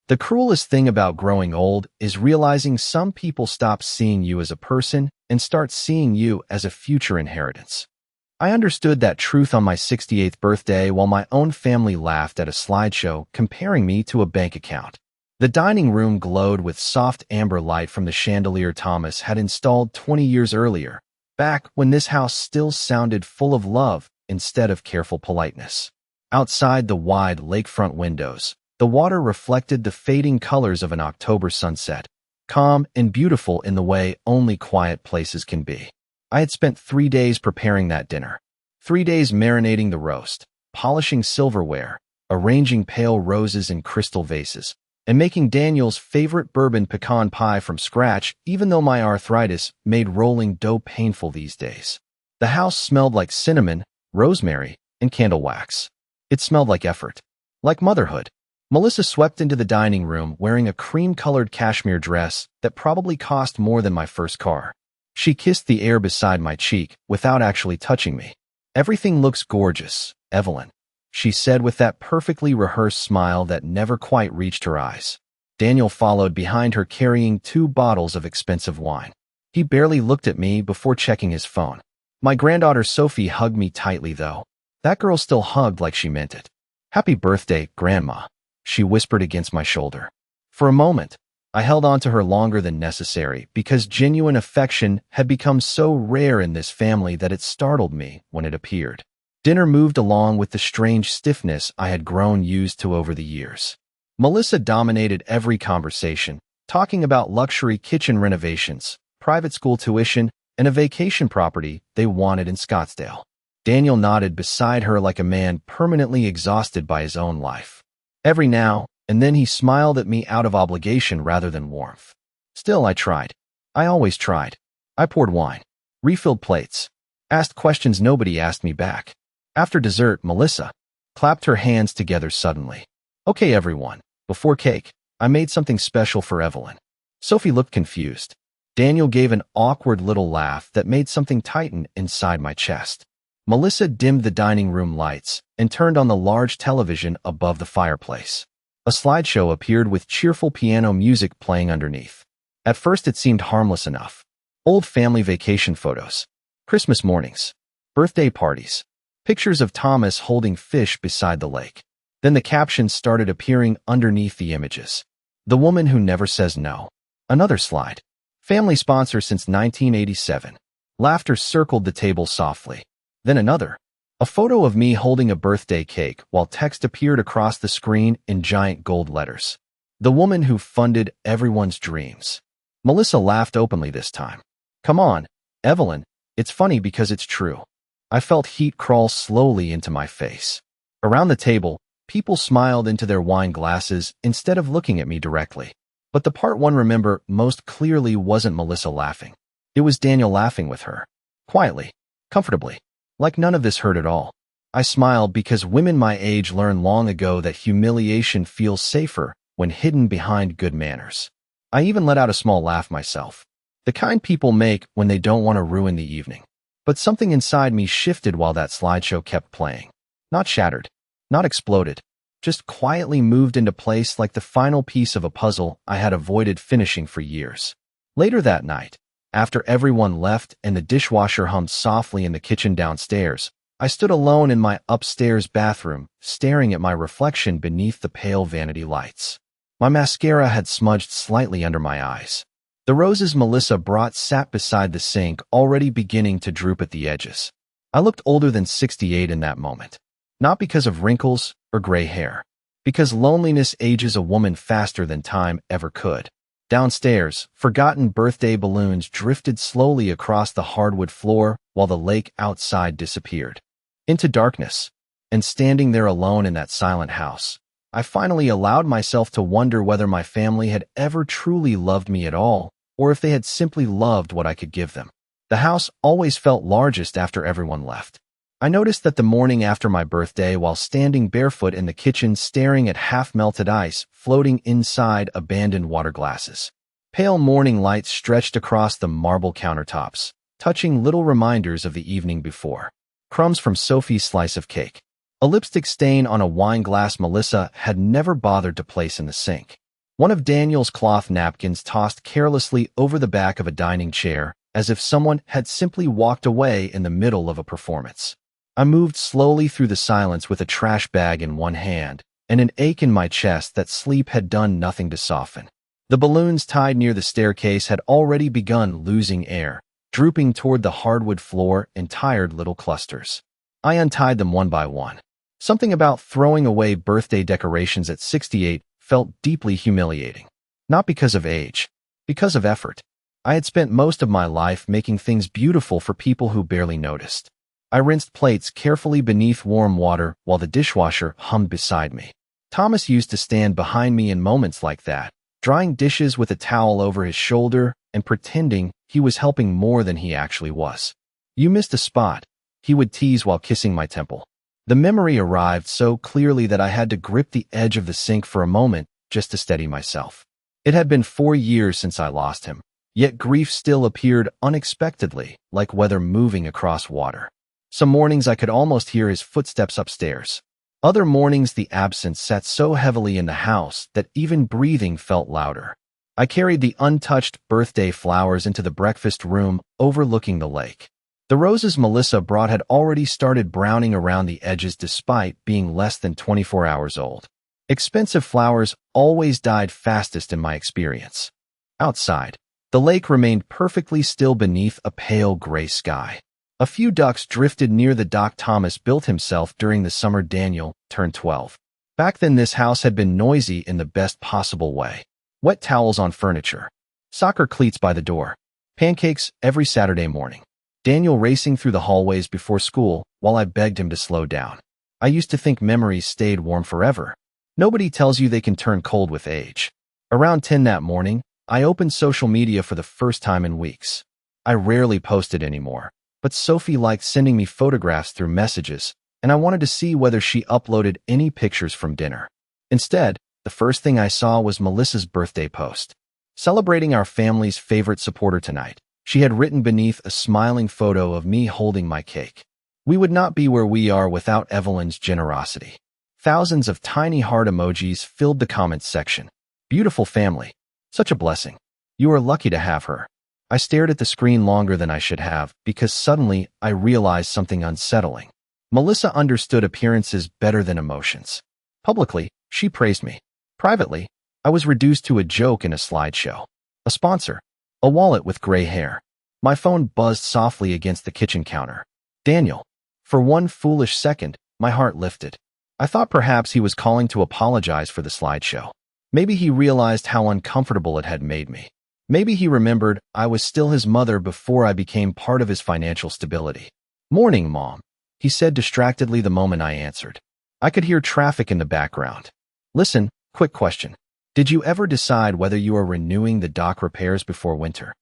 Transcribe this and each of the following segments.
The cruelest thing about growing old is realizing some people stop seeing you as a person and start seeing you as a future inheritance. I understood that truth on my 68th birthday while my own family laughed at a slideshow comparing me to a bank account. The dining room glowed with soft amber light from the chandelier Thomas had installed 20 years earlier, back when this house still sounded full of love instead of careful politeness. Outside the wide lakefront windows, the water reflected the fading colors of an October sunset, calm and beautiful in the way only quiet places can be. I had spent 3 days preparing that dinner. 3 days marinating the roast, polishing silverware, arranging pale roses in crystal vases, and making Daniel's favorite bourbon pecan pie from scratch, even though my arthritis made rolling dough painful these days. The house smelled like cinnamon, rosemary, and candle wax. It smelled like effort, like motherhood. Melissa swept into the dining room wearing a cream-colored cashmere dress that probably cost more than my first car. She kissed the air beside my cheek without actually touching me. "Everything looks gorgeous, Evelyn," she said with that perfectly rehearsed smile that never quite reached her eyes. Daniel followed behind her carrying 2 bottles of expensive wine. He barely looked at me before checking his phone. My granddaughter Sophie hugged me tightly, though. That girl still hugged like she meant it. "Happy birthday, Grandma," she whispered against my shoulder. For a moment, I held on to her longer than necessary because genuine affection had become so rare in this family that it startled me when it appeared. Dinner moved along with the strange stiffness I had grown used to over the years. Melissa dominated every conversation, talking about luxury kitchen renovations, private school tuition, and a vacation property they wanted in Scottsdale. Daniel nodded beside her like a man permanently exhausted by his own life. Every now and then he smiled at me out of obligation rather than warmth. Still, I tried. I always tried. I poured wine, refilled plates, asked questions nobody asked me back. After dessert, Melissa clapped her hands together suddenly. "Okay, everyone, before cake, I made something special for Evelyn." Sophie looked confused. Daniel gave an awkward little laugh that made something tighten inside my chest. Melissa dimmed the dining room lights and turned on the large television above the fireplace. A slideshow appeared with cheerful piano music playing underneath. At first it seemed harmless enough. Old family vacation photos, Christmas mornings, birthday parties, pictures of Thomas holding fish beside the lake. Then the captions started appearing underneath the images. "The woman who never says no." Another slide. "Family sponsor since 1987. Laughter circled the table softly. Then another. A photo of me holding a birthday cake while text appeared across the screen in giant gold letters. "The woman who funded everyone's dreams." Melissa laughed openly this time. "Come on, Evelyn, it's funny because it's true." I felt heat crawl slowly into my face. Around the table, people smiled into their wine glasses instead of looking at me directly. But the part one remember most clearly wasn't Melissa laughing. It was Daniel laughing with her. Quietly, comfortably, like none of this hurt at all. I smiled because women my age learned long ago that humiliation feels safer when hidden behind good manners. I even let out a small laugh myself. The kind people make when they don't want to ruin the evening. But something inside me shifted while that slideshow kept playing. Not shattered, not exploded, just quietly moved into place like the final piece of a puzzle I had avoided finishing for years. Later that night, after everyone left and the dishwasher hummed softly in the kitchen downstairs, I stood alone in my upstairs bathroom, staring at my reflection beneath the pale vanity lights. My mascara had smudged slightly under my eyes. The roses Melissa brought sat beside the sink, already beginning to droop at the edges. I looked older than 68 in that moment. Not because of wrinkles or gray hair. Because loneliness ages a woman faster than time ever could. Downstairs, forgotten birthday balloons drifted slowly across the hardwood floor while the lake outside disappeared into darkness. And standing there alone in that silent house, I finally allowed myself to wonder whether my family had ever truly loved me at all, or if they had simply loved what I could give them. The house always felt largest after everyone left. I noticed that the morning after my birthday, while standing barefoot in the kitchen staring at half-melted ice floating inside abandoned water glasses, pale morning lights stretched across the marble countertops, touching little reminders of the evening before. Crumbs from Sophie's slice of cake. A lipstick stain on a wine glass Melissa had never bothered to place in the sink. One of Daniel's cloth napkins tossed carelessly over the back of a dining chair, as if someone had simply walked away in the middle of a performance. I moved slowly through the silence with a trash bag in one hand, and an ache in my chest that sleep had done nothing to soften. The balloons tied near the staircase had already begun losing air, drooping toward the hardwood floor in tired little clusters. I untied them one by one. Something about throwing away birthday decorations at 68 felt deeply humiliating. Not because of age, because of effort. I had spent most of my life making things beautiful for people who barely noticed. I rinsed plates carefully beneath warm water while the dishwasher hummed beside me. Thomas used to stand behind me in moments like that, drying dishes with a towel over his shoulder and pretending he was helping more than he actually was. "You missed a spot," he would tease while kissing my temple. The memory arrived so clearly that I had to grip the edge of the sink for a moment just to steady myself. It had been 4 years since I lost him, yet grief still appeared unexpectedly, like weather moving across water. Some mornings I could almost hear his footsteps upstairs. Other mornings the absence sat so heavily in the house that even breathing felt louder. I carried the untouched birthday flowers into the breakfast room overlooking the lake. The roses Melissa brought had already started browning around the edges despite being less than 24 hours old. Expensive flowers always died fastest in my experience. Outside, the lake remained perfectly still beneath a pale gray sky. A few ducks drifted near the dock Thomas built himself during the summer Daniel turned 12. Back then this house had been noisy in the best possible way. Wet towels on furniture, soccer cleats by the door, pancakes every Saturday morning. Daniel racing through the hallways before school while I begged him to slow down. I used to think memories stayed warm forever. Nobody tells you they can turn cold with age. Around 10 that morning, I opened social media for the first time in weeks. I rarely posted anymore, but Sophie liked sending me photographs through messages, and I wanted to see whether she uploaded any pictures from dinner. Instead, the first thing I saw was Melissa's birthday post. Celebrating our family's favorite supporter tonight. She had written beneath a smiling photo of me holding my cake. "We would not be where we are without Evelyn's generosity." Thousands of tiny heart emojis filled the comments section. "Beautiful family. Such a blessing. You are lucky to have her." I stared at the screen longer than I should have because suddenly I realized something unsettling. Melissa understood appearances better than emotions. Publicly, she praised me. Privately, I was reduced to a joke in a slideshow. A sponsor. A wallet with gray hair. My phone buzzed softly against the kitchen counter. Daniel. For one foolish second, my heart lifted. I thought perhaps he was calling to apologize for the slideshow. Maybe he realized how uncomfortable it had made me. Maybe he remembered I was still his mother before I became part of his financial stability. "Morning, Mom," he said distractedly the moment I answered. I could hear traffic in the background. "Listen, quick question. Did you ever decide whether you are renewing the dock repairs before winter?"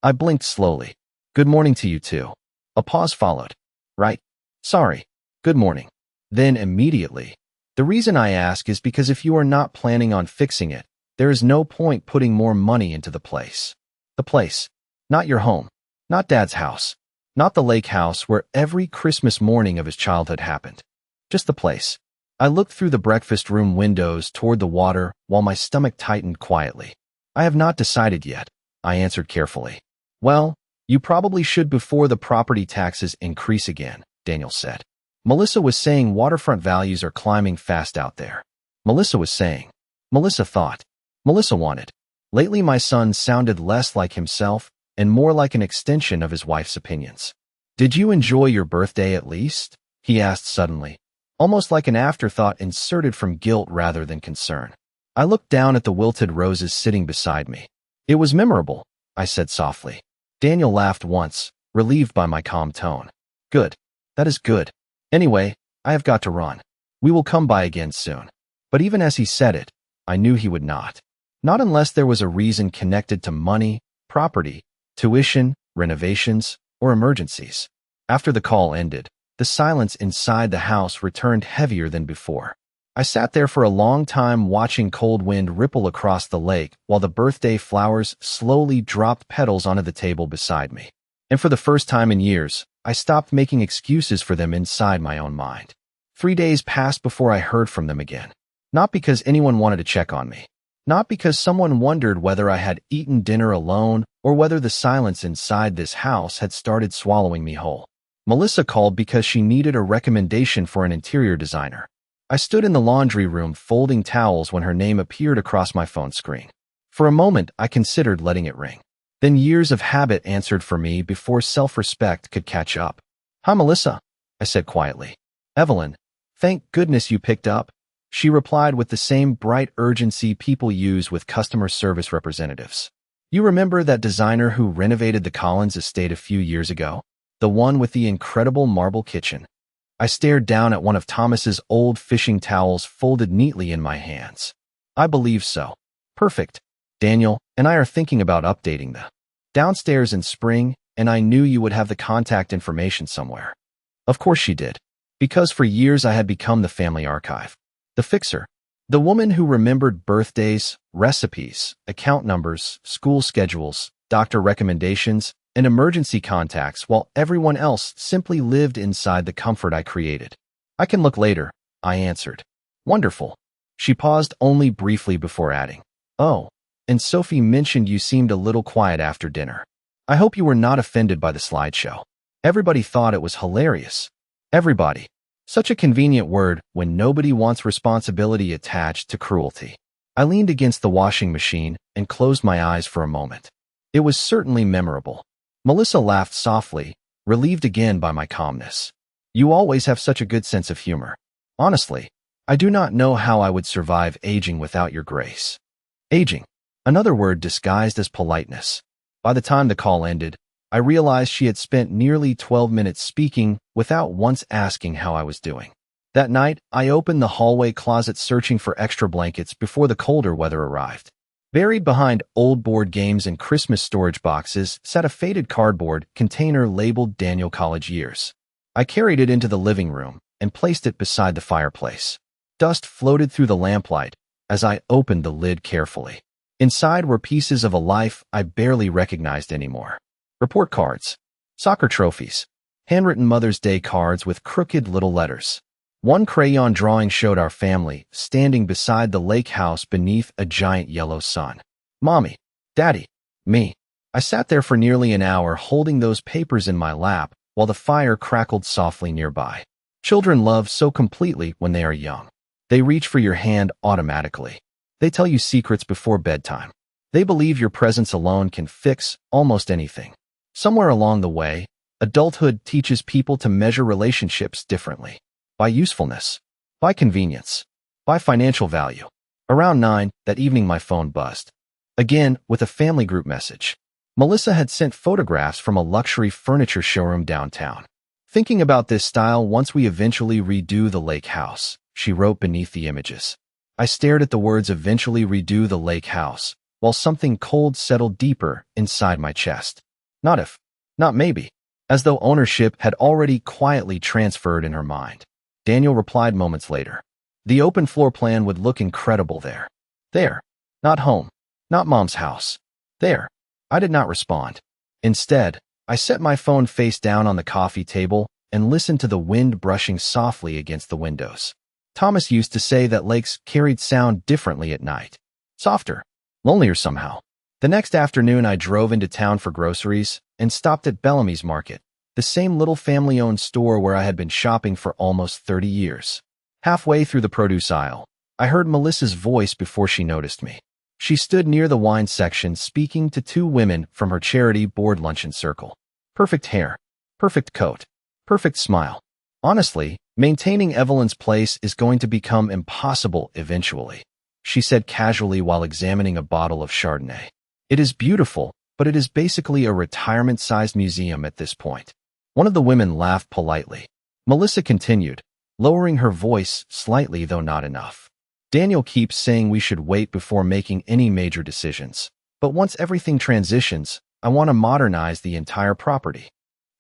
I blinked slowly. "Good morning to you too." A pause followed. "Right. Sorry. Good morning." Then immediately, "The reason I ask is because if you are not planning on fixing it, there is no point putting more money into the place." The place. Not your home. Not Dad's house. Not the lake house where every Christmas morning of his childhood happened. Just the place. I looked through the breakfast room windows toward the water while my stomach tightened quietly. "I have not decided yet," I answered carefully. "Well, you probably should before the property taxes increase again," Daniel said. Melissa was saying waterfront values are climbing fast out there. Melissa was saying. Melissa thought. Melissa wanted. Lately my son sounded less like himself and more like an extension of his wife's opinions. "Did you enjoy your birthday at least?" he asked suddenly, almost like an afterthought inserted from guilt rather than concern. I looked down at the wilted roses sitting beside me. "It was memorable," I said softly. Daniel laughed once, relieved by my calm tone. "Good. That is good. Anyway, I have got to run. We will come by again soon." But even as he said it, I knew he would not. Not unless there was a reason connected to money, property, tuition, renovations, or emergencies. After the call ended, the silence inside the house returned heavier than before. I sat there for a long time watching cold wind ripple across the lake while the birthday flowers slowly dropped petals onto the table beside me. And for the first time in years, I stopped making excuses for them inside my own mind. 3 days passed before I heard from them again. Not because anyone wanted to check on me, Not because someone wondered whether I had eaten dinner alone or whether the silence inside this house had started swallowing me whole. Melissa called because she needed a recommendation for an interior designer. I stood in the laundry room folding towels when her name appeared across my phone screen. For a moment, I considered letting it ring. Then years of habit answered for me before self-respect could catch up. "Hi, Melissa," I said quietly. "Evelyn, thank goodness you picked up," she replied with the same bright urgency people use with customer service representatives. "You remember that designer who renovated the Collins estate a few years ago? The one with the incredible marble kitchen?" I stared down at one of Thomas's old fishing towels folded neatly in my hands. "I believe so." "Perfect. Daniel and I are thinking about updating the downstairs in spring, and I knew you would have the contact information somewhere." Of course she did, because for years I had become the family archive. The fixer. The woman who remembered birthdays, recipes, account numbers, school schedules, doctor recommendations, and emergency contacts while everyone else simply lived inside the comfort I created. "I can look later," I answered. "Wonderful." She paused only briefly before adding, "Oh, and Sophie mentioned you seemed a little quiet after dinner. I hope you were not offended by the slideshow. Everybody thought it was hilarious." Everybody. Such a convenient word when nobody wants responsibility attached to cruelty. I leaned against the washing machine and closed my eyes for a moment. It was certainly memorable. Melissa laughed softly, relieved again by my calmness. "You always have such a good sense of humor. Honestly, I do not know how I would survive aging without your grace." Aging. Another word disguised as politeness. By the time the call ended, I realized she had spent nearly 12 minutes speaking without once asking how I was doing. That night, I opened the hallway closet searching for extra blankets before the colder weather arrived. Buried behind old board games and Christmas storage boxes sat a faded cardboard container labeled Daniel College Years. I carried it into the living room and placed it beside the fireplace. Dust floated through the lamplight as I opened the lid carefully. Inside were pieces of a life I barely recognized anymore. Report cards, soccer trophies, handwritten Mother's Day cards with crooked little letters. One crayon drawing showed our family standing beside the lake house beneath a giant yellow sun. Mommy, Daddy, me. I sat there for nearly an hour holding those papers in my lap while the fire crackled softly nearby. Children love so completely when they are young. They reach for your hand automatically. They tell you secrets before bedtime. They believe your presence alone can fix almost anything. Somewhere along the way, adulthood teaches people to measure relationships differently. By usefulness, by convenience, by financial value. Around 9 that evening my phone buzzed. Again, with a family group message. Melissa had sent photographs from a luxury furniture showroom downtown. "Thinking about this style once we eventually redo the lake house," she wrote beneath the images. I stared at the words "eventually redo the lake house," while something cold settled deeper inside my chest. Not if, not maybe, as though ownership had already quietly transferred in her mind. Daniel replied moments later. The open floor plan would look incredible there. There. Not home. Not Mom's house. There. I did not respond. Instead, I set my phone face down on the coffee table and listened to the wind brushing softly against the windows. Thomas used to say that lakes carried sound differently at night. Softer. Lonelier somehow. The next afternoon I drove into town for groceries and stopped at Bellamy's Market, the same little family-owned store where I had been shopping for almost 30 years. Halfway through the produce aisle, I heard Melissa's voice before she noticed me. She stood near the wine section speaking to 2 women from her charity board luncheon circle. Perfect hair. Perfect coat. Perfect smile. Honestly, maintaining Evelyn's place is going to become impossible eventually, she said casually while examining a bottle of Chardonnay. It is beautiful, but it is basically a retirement-sized museum at this point. One of the women laughed politely. Melissa continued, lowering her voice slightly though not enough. Daniel keeps saying we should wait before making any major decisions. But once everything transitions, I want to modernize the entire property.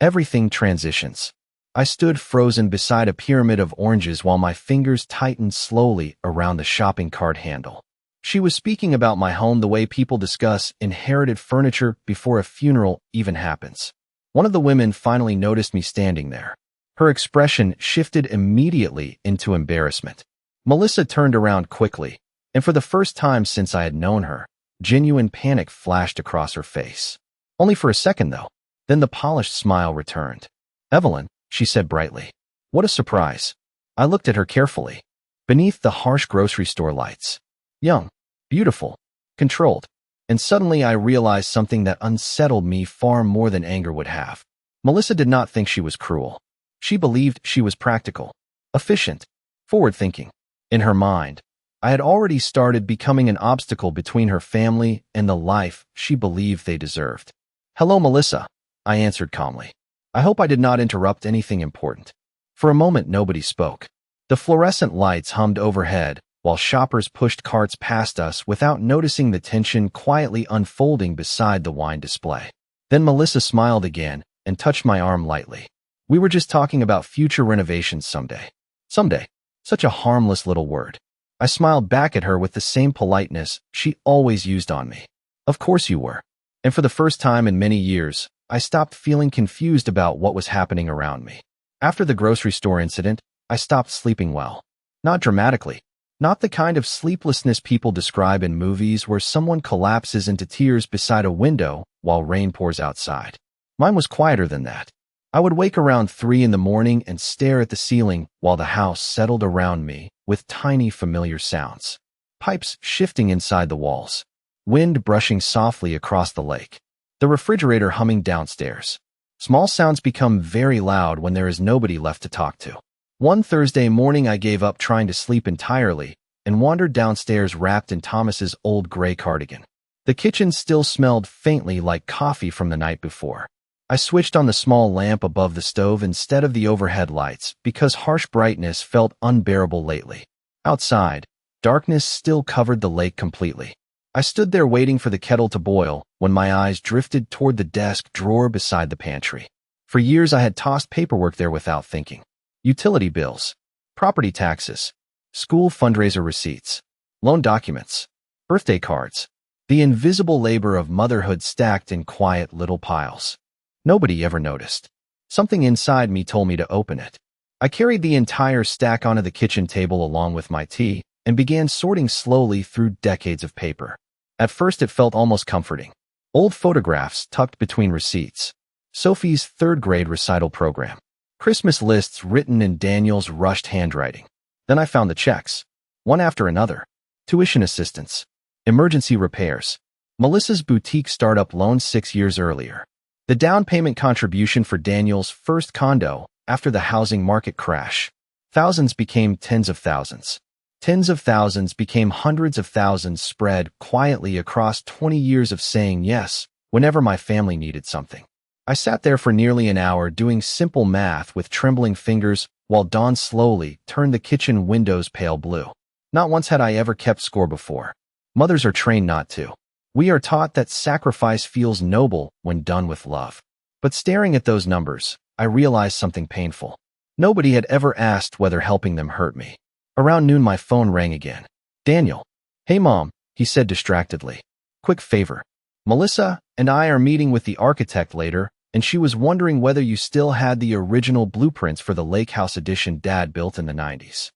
Everything transitions. I stood frozen beside a pyramid of oranges while my fingers tightened slowly around the shopping cart handle. She was speaking about my home the way people discuss inherited furniture before a funeral even happens. One of the women finally noticed me standing there. Her expression shifted immediately into embarrassment. Melissa turned around quickly, And for the first time since I had known her, genuine panic flashed across her face. Only for a second, though. Then the polished smile returned. "Evelyn," she said brightly. "What a surprise." I looked at her carefully. Beneath the harsh grocery store lights. Young, beautiful, controlled. And suddenly I realized something that unsettled me far more than anger would have. Melissa did not think she was cruel. She believed she was practical, efficient, forward-thinking. In her mind, I had already started becoming an obstacle between her family and the life she believed they deserved. "Hello, Melissa," I answered calmly. "I hope I did not interrupt anything important." For a moment, nobody spoke. The fluorescent lights hummed overhead, while shoppers pushed carts past us without noticing the tension quietly unfolding beside the wine display. Then Melissa smiled again and touched my arm lightly. "We were just talking about future renovations someday." Someday. Such a harmless little word. I smiled back at her with the same politeness she always used on me. "Of course you were." And for the first time in many years, I stopped feeling confused about what was happening around me. After the grocery store incident, I stopped sleeping well. Not dramatically. Not the kind of sleeplessness people describe in movies where someone collapses into tears beside a window while rain pours outside. Mine was quieter than that. I would wake around 3 in the morning and stare at the ceiling while the house settled around me with tiny familiar sounds. Pipes shifting inside the walls. Wind brushing softly across the lake. The refrigerator humming downstairs. Small sounds become very loud when there is nobody left to talk to. One Thursday morning I gave up trying to sleep entirely and wandered downstairs wrapped in Thomas's old gray cardigan. The kitchen still smelled faintly like coffee from the night before. I switched on the small lamp above the stove instead of the overhead lights because harsh brightness felt unbearable lately. Outside, darkness still covered the lake completely. I stood there waiting for the kettle to boil when my eyes drifted toward the desk drawer beside the pantry. For years I had tossed paperwork there without thinking. Utility bills, property taxes, school fundraiser receipts, loan documents, birthday cards, the invisible labor of motherhood stacked in quiet little piles. Nobody ever noticed. Something inside me told me to open it. I carried the entire stack onto the kitchen table along with my tea and began sorting slowly through decades of paper. At first it felt almost comforting. Old photographs tucked between receipts. Sophie's third-grade recital program. Christmas lists written in Daniel's rushed handwriting. Then I found the checks, one after another. Tuition assistance. Emergency repairs. Melissa's boutique startup loan 6 years earlier. The down payment contribution for Daniel's first condo after the housing market crash. Thousands became tens of thousands. Tens of thousands became hundreds of thousands spread quietly across 20 years of saying yes whenever my family needed something. I sat there for nearly an hour doing simple math with trembling fingers while Dawn slowly turned the kitchen windows pale blue. Not once had I ever kept score before. Mothers are trained not to. We are taught that sacrifice feels noble when done with love. But staring at those numbers, I realized something painful. Nobody had ever asked whether helping them hurt me. Around noon my phone rang again. "Daniel." "Hey Mom," he said distractedly. "Quick favor. Melissa and I are meeting with the architect later, and she was wondering whether you still had the original blueprints for the lake house addition Dad built in the 90s.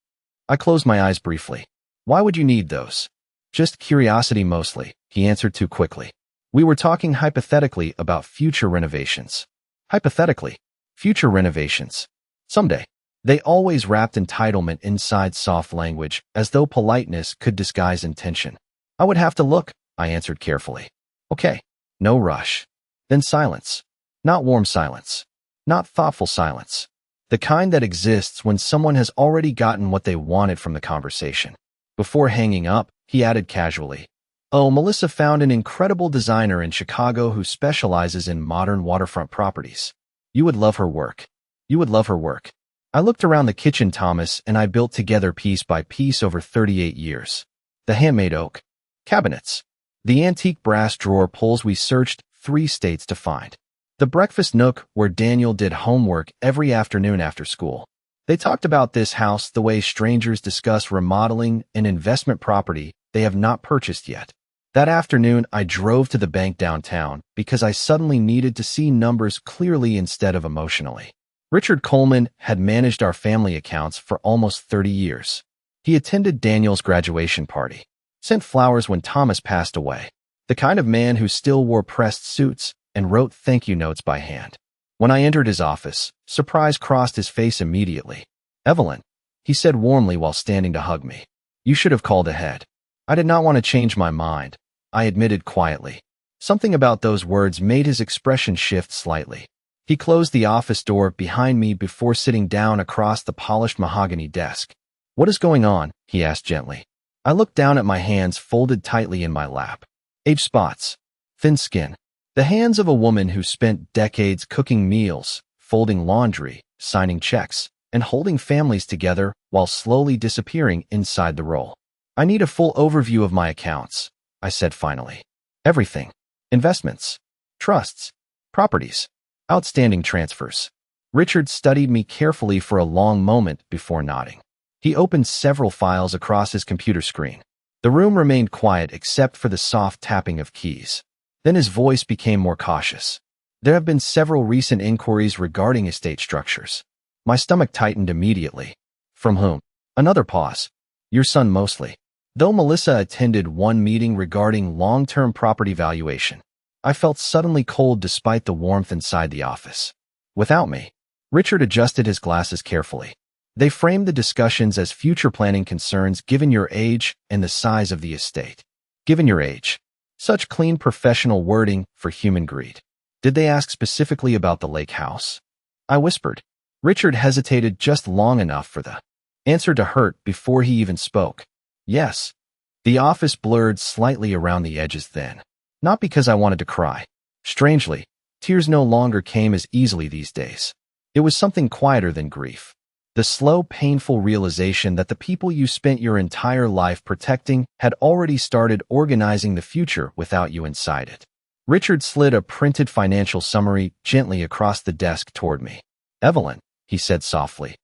I closed my eyes briefly. "Why would you need those?" "Just curiosity mostly," he answered too quickly. "We were talking hypothetically about future renovations." Hypothetically. Future renovations. Someday. They always wrapped entitlement inside soft language, as though politeness could disguise intention. "I would have to look," I answered carefully. "Okay. No rush." Then silence. Not warm silence. Not thoughtful silence. The kind that exists when someone has already gotten what they wanted from the conversation. Before hanging up, he added casually, "Oh, Melissa found an incredible designer in Chicago who specializes in modern waterfront properties. You would love her work. You would love her work." I looked around the kitchen, Thomas and I built together piece by piece over 38 years. The handmade oak cabinets. The antique brass drawer pulls we searched 3 states to find. The breakfast nook where Daniel did homework every afternoon after school. They talked about this house the way strangers discuss remodeling an investment property they have not purchased yet. That afternoon, I drove to the bank downtown because I suddenly needed to see numbers clearly instead of emotionally. Richard Coleman had managed our family accounts for almost 30 years. He attended Daniel's graduation party. Sent flowers when Thomas passed away. The kind of man who still wore pressed suits and wrote thank you notes by hand. When I entered his office, surprise crossed his face immediately. "Evelyn," he said warmly while standing to hug me. "You should have called ahead." I did not want to change my mind, I admitted quietly. Something about those words made his expression shift slightly. He closed the office door behind me before sitting down across the polished mahogany desk. "What is going on?" he asked gently. I looked down at my hands folded tightly in my lap. Age spots. Thin skin. The hands of a woman who spent decades cooking meals, folding laundry, signing checks, and holding families together while slowly disappearing inside the role. "I need a full overview of my accounts," I said finally. "Everything. Investments, trusts, properties, outstanding transfers." Richard studied me carefully for a long moment before nodding. He opened several files across his computer screen. The room remained quiet except for the soft tapping of keys. Then his voice became more cautious. "There have been several recent inquiries regarding estate structures." My stomach tightened immediately. "From whom?" Another pause. "Your son mostly." Though Melissa attended one meeting regarding long-term property valuation, I felt suddenly cold despite the warmth inside the office. Without me, Richard adjusted his glasses carefully. They framed the discussions as future planning concerns given your age and the size of the estate. Given your age. Such clean professional wording for human greed. Did they ask specifically about the lake house? I whispered. Richard hesitated just long enough for the answer to hurt before he even spoke. "Yes." The office blurred slightly around the edges then. Not because I wanted to cry. Strangely, tears no longer came as easily these days. It was something quieter than grief. The slow, painful realization that the people you spent your entire life protecting had already started organizing the future without you inside it. Richard slid a printed financial summary gently across the desk toward me. "Evelyn," he said softly,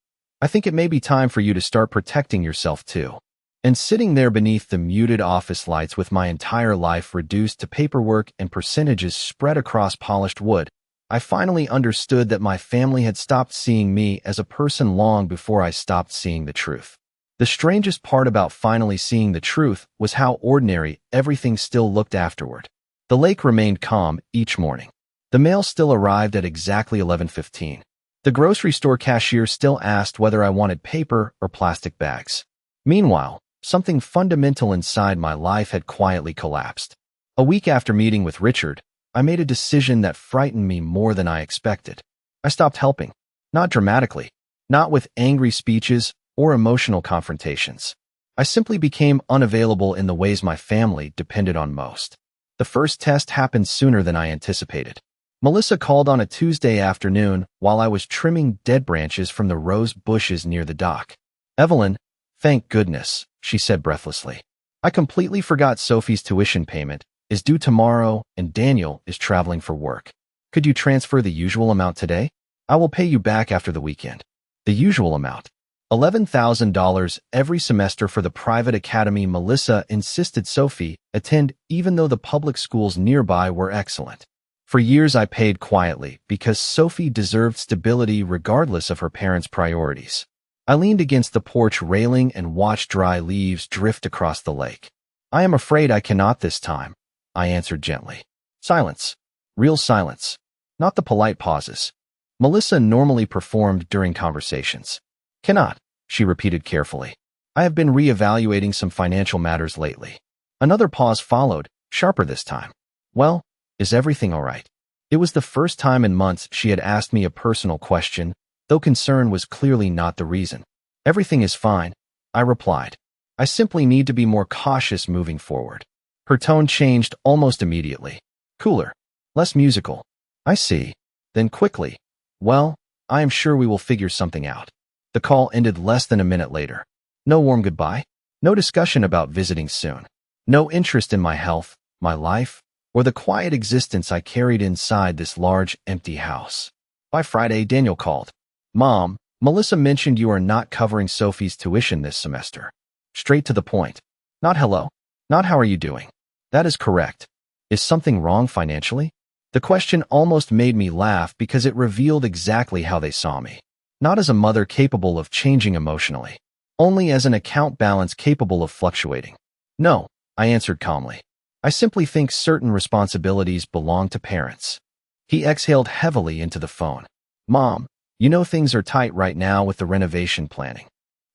"I think it may be time for you to start protecting yourself too." And sitting there beneath the muted office lights with my entire life reduced to paperwork and percentages spread across polished wood, I finally understood that my family had stopped seeing me as a person long before I stopped seeing the truth. The strangest part about finally seeing the truth was how ordinary everything still looked afterward. The lake remained calm each morning. The mail still arrived at exactly 11:15. The grocery store cashier still asked whether I wanted paper or plastic bags. Meanwhile, something fundamental inside my life had quietly collapsed. A week after meeting with Richard, I made a decision that frightened me more than I expected. I stopped helping. Not dramatically, not with angry speeches or emotional confrontations. I simply became unavailable in the ways my family depended on most. The first test happened sooner than I anticipated. Melissa called on a Tuesday afternoon while I was trimming dead branches from the rose bushes near the dock. "Evelyn, thank goodness," she said breathlessly. "I completely forgot Sophie's tuition payment is due tomorrow and Daniel is traveling for work. Could you transfer the usual amount today? I will pay you back after the weekend." The usual amount. $11,000 every semester for the private academy Melissa insisted Sophie attend even though the public schools nearby were excellent. For years I paid quietly because Sophie deserved stability regardless of her parents' priorities. I leaned against the porch railing and watched dry leaves drift across the lake. "I am afraid I cannot this time," I answered gently. Silence. Real silence. Not the polite pauses Melissa normally performed during conversations. "Cannot," she repeated carefully. "I have been reevaluating some financial matters lately." Another pause followed, sharper this time. "Well, is everything all right?" It was the first time in months she had asked me a personal question, though concern was clearly not the reason. "Everything is fine," I replied. "I simply need to be more cautious moving forward." Her tone changed almost immediately. Cooler. Less musical. "I see." Then quickly, "Well, I am sure we will figure something out." The call ended less than a minute later. No warm goodbye. No discussion about visiting soon. No interest in my health, my life, or the quiet existence I carried inside this large, empty house. By Friday, Daniel called. "Mom, Melissa mentioned you are not covering Sophie's tuition this semester." Straight to the point. Not hello. Not how are you doing. That is correct. Is something wrong financially? The question almost made me laugh because it revealed exactly how they saw me. Not as a mother capable of changing emotionally, only as an account balance capable of fluctuating. "No," I answered calmly. I simply think certain responsibilities belong to parents. He exhaled heavily into the phone. Mom, you know things are tight right now with the renovation planning.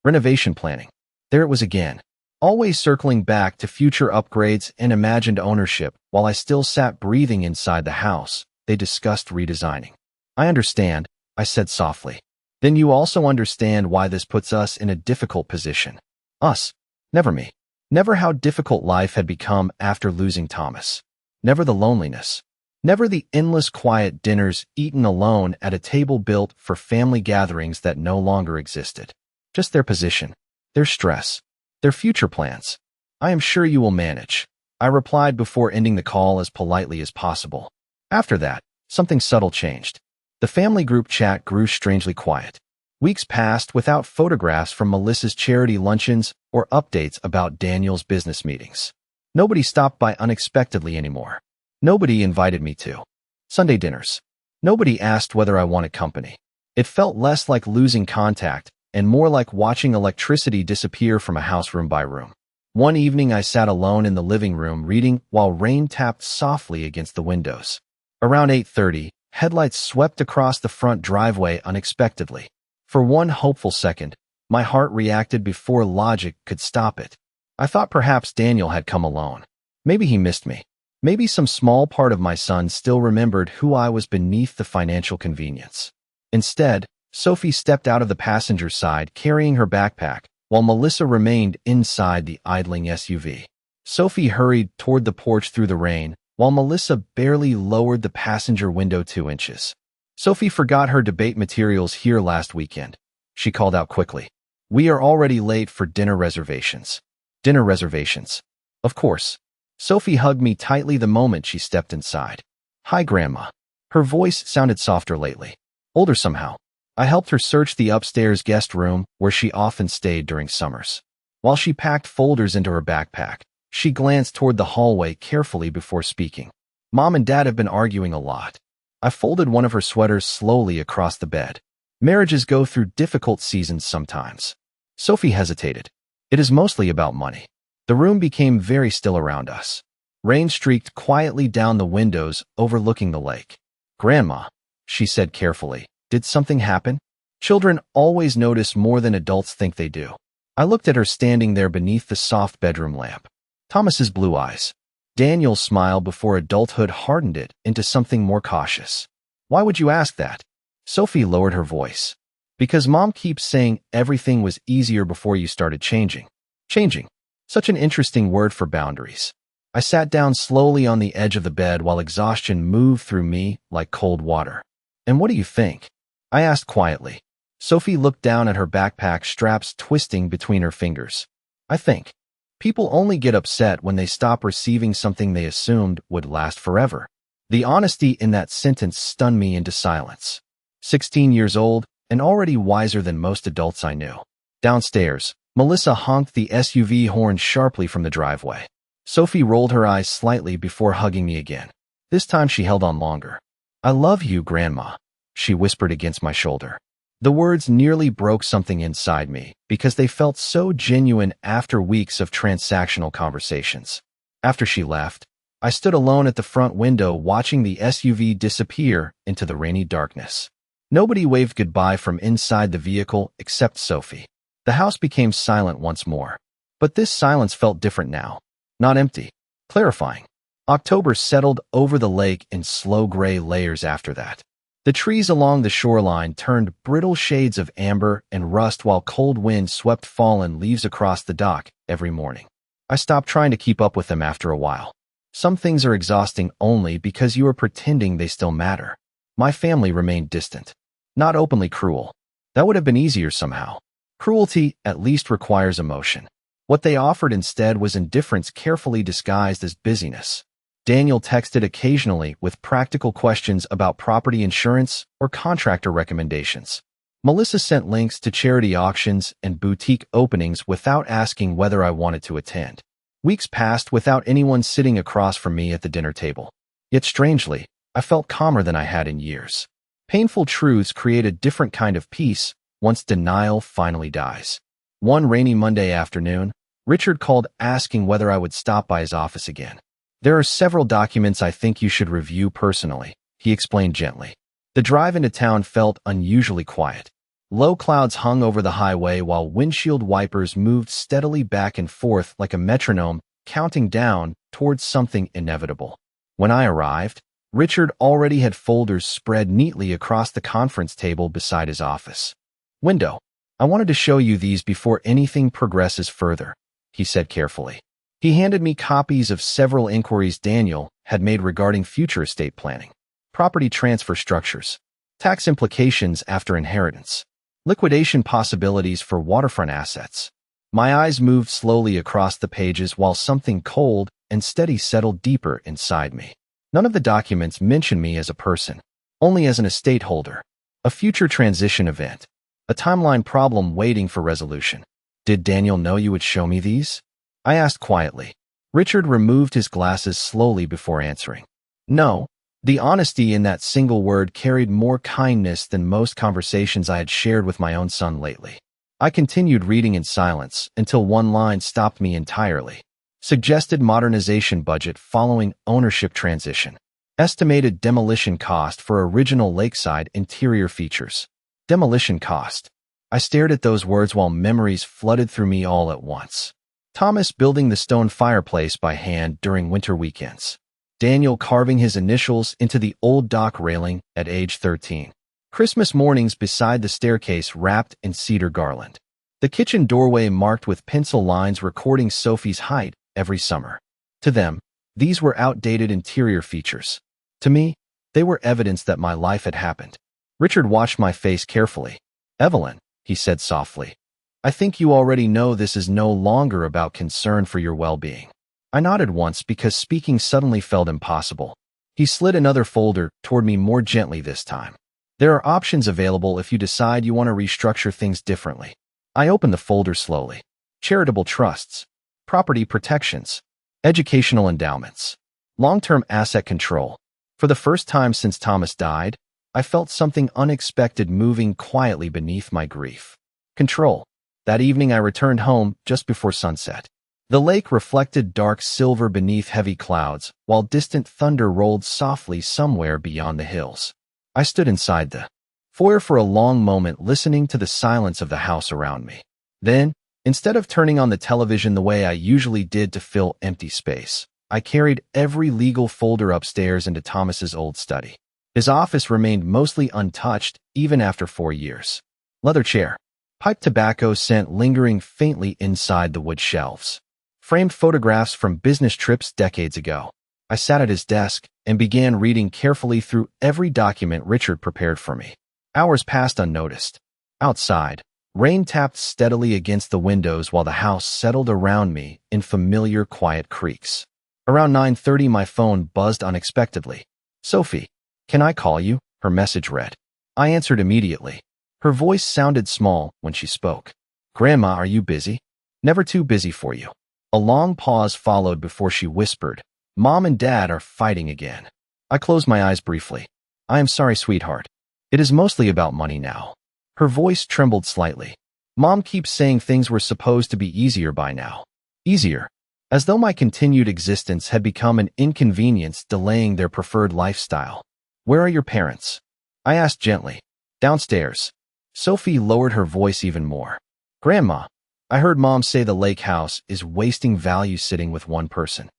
Renovation planning. There it was again. Always circling back to future upgrades and imagined ownership. While I still sat breathing inside the house, they discussed redesigning. I understand, I said softly. Then you also understand why this puts us in a difficult position. Us. Never me. Never how difficult life had become after losing Thomas. Never the loneliness. Never the endless quiet dinners eaten alone at a table built for family gatherings that no longer existed. Just their position, their stress, their future plans. I am sure you will manage, I replied before ending the call as politely as possible. After that, something subtle changed. The family group chat grew strangely quiet. Weeks passed without photographs from Melissa's charity luncheons or updates about Daniel's business meetings. Nobody stopped by unexpectedly anymore. Nobody invited me to Sunday dinners. Nobody asked whether I wanted company. It felt less like losing contact and more like watching electricity disappear from a house room by room. One evening I sat alone in the living room reading while rain tapped softly against the windows. Around 8:30, headlights swept across the front driveway unexpectedly. For one hopeful second, my heart reacted before logic could stop it. I thought perhaps Daniel had come alone. Maybe he missed me. Maybe some small part of my son still remembered who I was beneath the financial convenience. Instead, Sophie stepped out of the passenger side carrying her backpack, while Melissa remained inside the idling SUV. Sophie hurried toward the porch through the rain, while Melissa barely lowered the passenger window 2 inches. Sophie forgot her debate materials here last weekend. She called out quickly. We are already late for dinner reservations. Dinner reservations. Of course. Sophie hugged me tightly the moment she stepped inside. Hi, Grandma. Her voice sounded softer lately. Older somehow. I helped her search the upstairs guest room where she often stayed during summers. While she packed folders into her backpack, she glanced toward the hallway carefully before speaking. Mom and Dad have been arguing a lot. I folded one of her sweaters slowly across the bed. Marriages go through difficult seasons sometimes. Sophie hesitated. It is mostly about money. The room became very still around us. Rain streaked quietly down the windows, overlooking the lake. Grandma, she said carefully, did something happen? Children always notice more than adults think they do. I looked at her standing there beneath the soft bedroom lamp. Thomas's blue eyes. Daniel's smile before adulthood hardened it into something more cautious. Why would you ask that? Sophie lowered her voice. Because Mom keeps saying everything was easier before you started changing. Changing. Such an interesting word for boundaries. I sat down slowly on the edge of the bed while exhaustion moved through me like cold water. And what do you think? I asked quietly. Sophie looked down at her backpack, straps twisting between her fingers. I think people only get upset when they stop receiving something they assumed would last forever. The honesty in that sentence stunned me into silence. 16 years old and already wiser than most adults I knew. Downstairs, Melissa honked the SUV horn sharply from the driveway. Sophie rolled her eyes slightly before hugging me again. This time she held on longer. I love you, Grandma, she whispered against my shoulder. The words nearly broke something inside me because they felt so genuine after weeks of transactional conversations. After she left, I stood alone at the front window watching the SUV disappear into the rainy darkness. Nobody waved goodbye from inside the vehicle except Sophie. The house became silent once more. But this silence felt different now. Not empty. Clarifying. October settled over the lake in slow gray layers after that. The trees along the shoreline turned brittle shades of amber and rust while cold winds swept fallen leaves across the dock every morning. I stopped trying to keep up with them after a while. Some things are exhausting only because you are pretending they still matter. My family remained distant. Not openly cruel. That would have been easier somehow. Cruelty at least requires emotion. What they offered instead was indifference carefully disguised as busyness. Daniel texted occasionally with practical questions about property insurance or contractor recommendations. Melissa sent links to charity auctions and boutique openings without asking whether I wanted to attend. Weeks passed without anyone sitting across from me at the dinner table. Yet strangely, I felt calmer than I had in years. Painful truths create a different kind of peace once denial finally dies. One rainy Monday afternoon, Richard called asking whether I would stop by his office again. There are several documents I think you should review personally, he explained gently. The drive into town felt unusually quiet. Low clouds hung over the highway while windshield wipers moved steadily back and forth like a metronome, counting down towards something inevitable. When I arrived, Richard already had folders spread neatly across the conference table beside his office. "Window, I wanted to show you these before anything progresses further," he said carefully. He handed me copies of several inquiries Daniel had made regarding future estate planning, property transfer structures, tax implications after inheritance, liquidation possibilities for waterfront assets. My eyes moved slowly across the pages while something cold and steady settled deeper inside me. None of the documents mention me as a person, only as an estate holder, a future transition event, a timeline problem waiting for resolution. "Did Daniel know you would show me these?" I asked quietly. Richard removed his glasses slowly before answering. "No." The honesty in that single word carried more kindness than most conversations I had shared with my own son lately. I continued reading in silence until one line stopped me entirely. Suggested modernization budget following ownership transition. Estimated demolition cost for original lakeside interior features. Demolition cost. I stared at those words while memories flooded through me all at once. Thomas building the stone fireplace by hand during winter weekends. Daniel carving his initials into the old dock railing at age 13. Christmas mornings beside the staircase wrapped in cedar garland. The kitchen doorway marked with pencil lines recording Sophie's height every summer. To them, these were outdated interior features. To me, they were evidence that my life had happened. Richard watched my face carefully. "Evelyn," he said softly, "I think you already know this is no longer about concern for your well-being." I nodded once because speaking suddenly felt impossible. He slid another folder toward me more gently this time. "There are options available if you decide you want to restructure things differently." I opened the folder slowly. Charitable trusts, property protections, educational endowments, long-term asset control. For the first time since Thomas died, I felt something unexpected moving quietly beneath my grief. Control. That evening I returned home just before sunset. The lake reflected dark silver beneath heavy clouds, while distant thunder rolled softly somewhere beyond the hills. I stood inside the foyer for a long moment listening to the silence of the house around me. Then, instead of turning on the television the way I usually did to fill empty space, I carried every legal folder upstairs into Thomas's old study. His office remained mostly untouched even after 4 years. Leather chair. Pipe tobacco scent lingering faintly inside the wood shelves. Framed photographs from business trips decades ago. I sat at his desk and began reading carefully through every document Richard prepared for me. Hours passed unnoticed. Outside, rain tapped steadily against the windows while the house settled around me in familiar quiet creaks. Around 9:30 my phone buzzed unexpectedly. "Sophie, can I call you?" her message read. I answered immediately. Her voice sounded small when she spoke. "Grandma, are you busy?" "Never too busy for you." A long pause followed before she whispered, "Mom and Dad are fighting again." I closed my eyes briefly. "I am sorry, sweetheart. It is mostly about money now." Her voice trembled slightly. "Mom keeps saying things were supposed to be easier by now." Easier. As though my continued existence had become an inconvenience delaying their preferred lifestyle. "Where are your parents?" I asked gently. "Downstairs." Sophie lowered her voice even more. "Grandma, I heard Mom say the lake house is wasting value sitting with one person."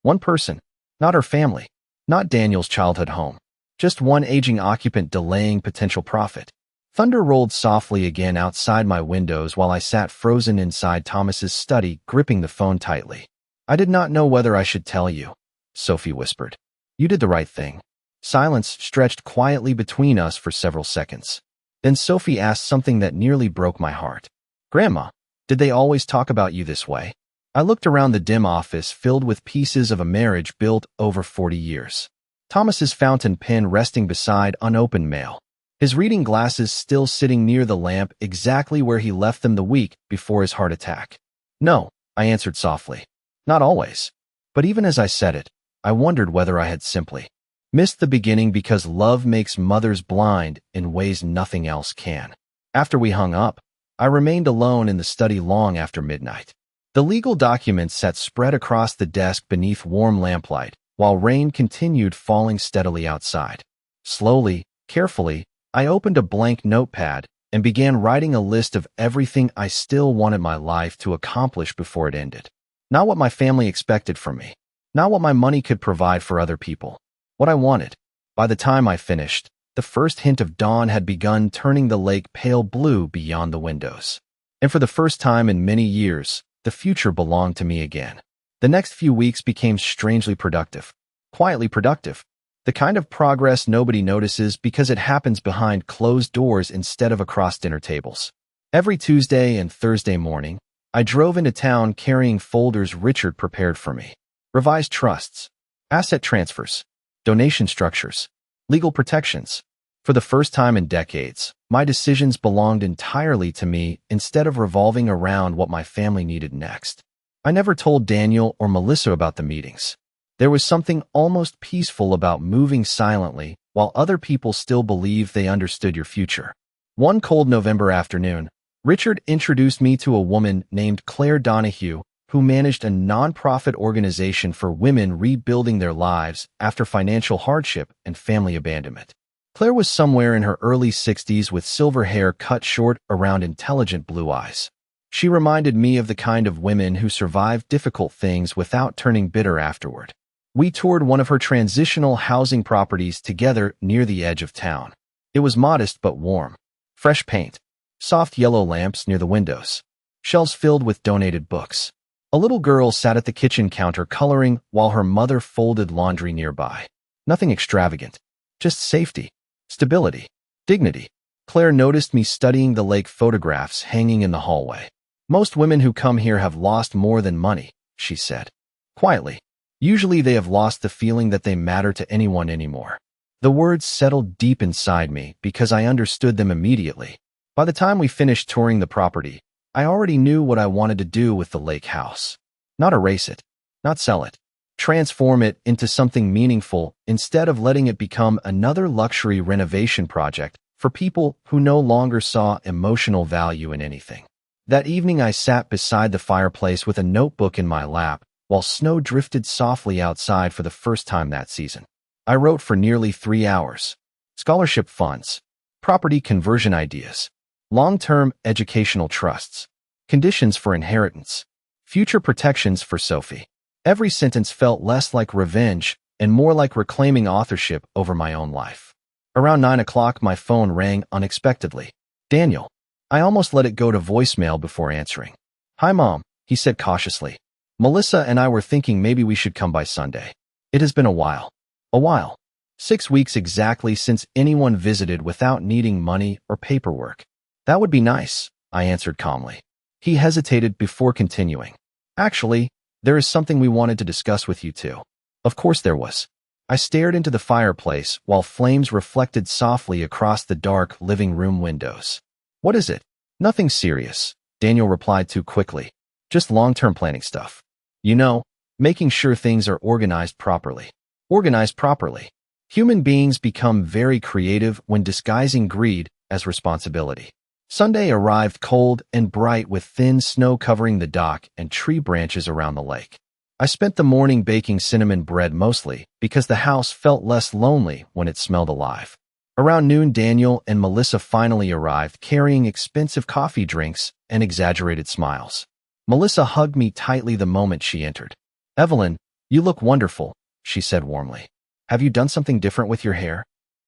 One person. Not her family. Not Daniel's childhood home. Just one aging occupant delaying potential profit. Thunder rolled softly again outside my windows while I sat frozen inside Thomas's study, gripping the phone tightly. "I did not know whether I should tell you," Sophie whispered. "You did the right thing." Silence stretched quietly between us for several seconds. Then Sophie asked something that nearly broke my heart. "Grandma, did they always talk about you this way?" I looked around the dim office filled with pieces of a marriage built over 40 years. Thomas's fountain pen resting beside unopened mail. His reading glasses still sitting near the lamp exactly where he left them the week before his heart attack. "No," I answered softly. "Not always." But even as I said it, I wondered whether I had simply missed the beginning because love makes mothers blind in ways nothing else can. After we hung up, I remained alone in the study long after midnight. The legal documents sat spread across the desk beneath warm lamplight, while rain continued falling steadily outside. Slowly, carefully, I opened a blank notepad and began writing a list of everything I still wanted my life to accomplish before it ended. Not what my family expected from me. Not what my money could provide for other people. What I wanted. By the time I finished, the first hint of dawn had begun turning the lake pale blue beyond the windows. And for the first time in many years, the future belonged to me again. The next few weeks became strangely productive. Quietly productive. The kind of progress nobody notices because it happens behind closed doors instead of across dinner tables. Every Tuesday and Thursday morning, I drove into town carrying folders Richard prepared for me. Revised trusts, asset transfers, donation structures, legal protections. For the first time in decades, my decisions belonged entirely to me instead of revolving around what my family needed next. I never told Daniel or Melissa about the meetings. There was something almost peaceful about moving silently while other people still believed they understood your future. One cold November afternoon, Richard introduced me to a woman named Claire Donahue who managed a nonprofit organization for women rebuilding their lives after financial hardship and family abandonment. Claire was somewhere in her early 60s with silver hair cut short around intelligent blue eyes. She reminded me of the kind of women who survive difficult things without turning bitter afterward. We toured one of her transitional housing properties together near the edge of town. It was modest but warm. Fresh paint, soft yellow lamps near the windows, shelves filled with donated books. A little girl sat at the kitchen counter coloring while her mother folded laundry nearby. Nothing extravagant, just safety, stability, dignity. Claire noticed me studying the lake photographs hanging in the hallway. Most women who come here have lost more than money, she said. Quietly. Usually they have lost the feeling that they matter to anyone anymore. The words settled deep inside me because I understood them immediately. By the time we finished touring the property, I already knew what I wanted to do with the lake house. Not erase it, not sell it. Transform it into something meaningful instead of letting it become another luxury renovation project for people who no longer saw emotional value in anything. That evening I sat beside the fireplace with a notebook in my lap while snow drifted softly outside for the first time that season. I wrote for nearly 3 hours. Scholarship funds, property conversion ideas, long-term educational trusts, conditions for inheritance, future protections for Sophie. Every sentence felt less like revenge and more like reclaiming authorship over my own life. Around 9 o'clock, my phone rang unexpectedly. Daniel. I almost let it go to voicemail before answering. Hi, Mom, he said cautiously. Melissa and I were thinking maybe we should come by Sunday. It has been a while. A while. 6 weeks exactly since anyone visited without needing money or paperwork. That would be nice, I answered calmly. He hesitated before continuing. Actually, there is something we wanted to discuss with you too. Of course there was. I stared into the fireplace while flames reflected softly across the dark living room windows. What is it? Nothing serious, Daniel replied too quickly. Just long-term planning stuff. You know, making sure things are organized properly. Organized properly. Human beings become very creative when disguising greed as responsibility. Sunday arrived cold and bright with thin snow covering the dock and tree branches around the lake. I spent the morning baking cinnamon bread mostly because the house felt less lonely when it smelled alive. Around noon, Daniel and Melissa finally arrived carrying expensive coffee drinks and exaggerated smiles. Melissa hugged me tightly the moment she entered. Evelyn, you look wonderful, she said warmly. Have you done something different with your hair?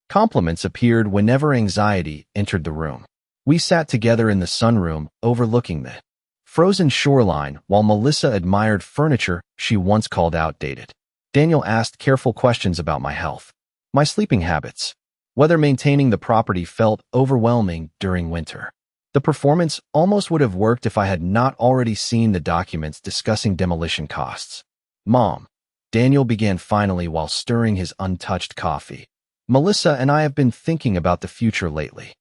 Compliments appeared whenever anxiety entered the room. We sat together in the sunroom overlooking the frozen shoreline while Melissa admired furniture she once called outdated. Daniel asked careful questions about my health, my sleeping habits, whether maintaining the property felt overwhelming during winter. The performance almost would have worked if I had not already seen the documents discussing demolition costs. Mom, Daniel began finally while stirring his untouched coffee. Melissa and I have been thinking about the future lately.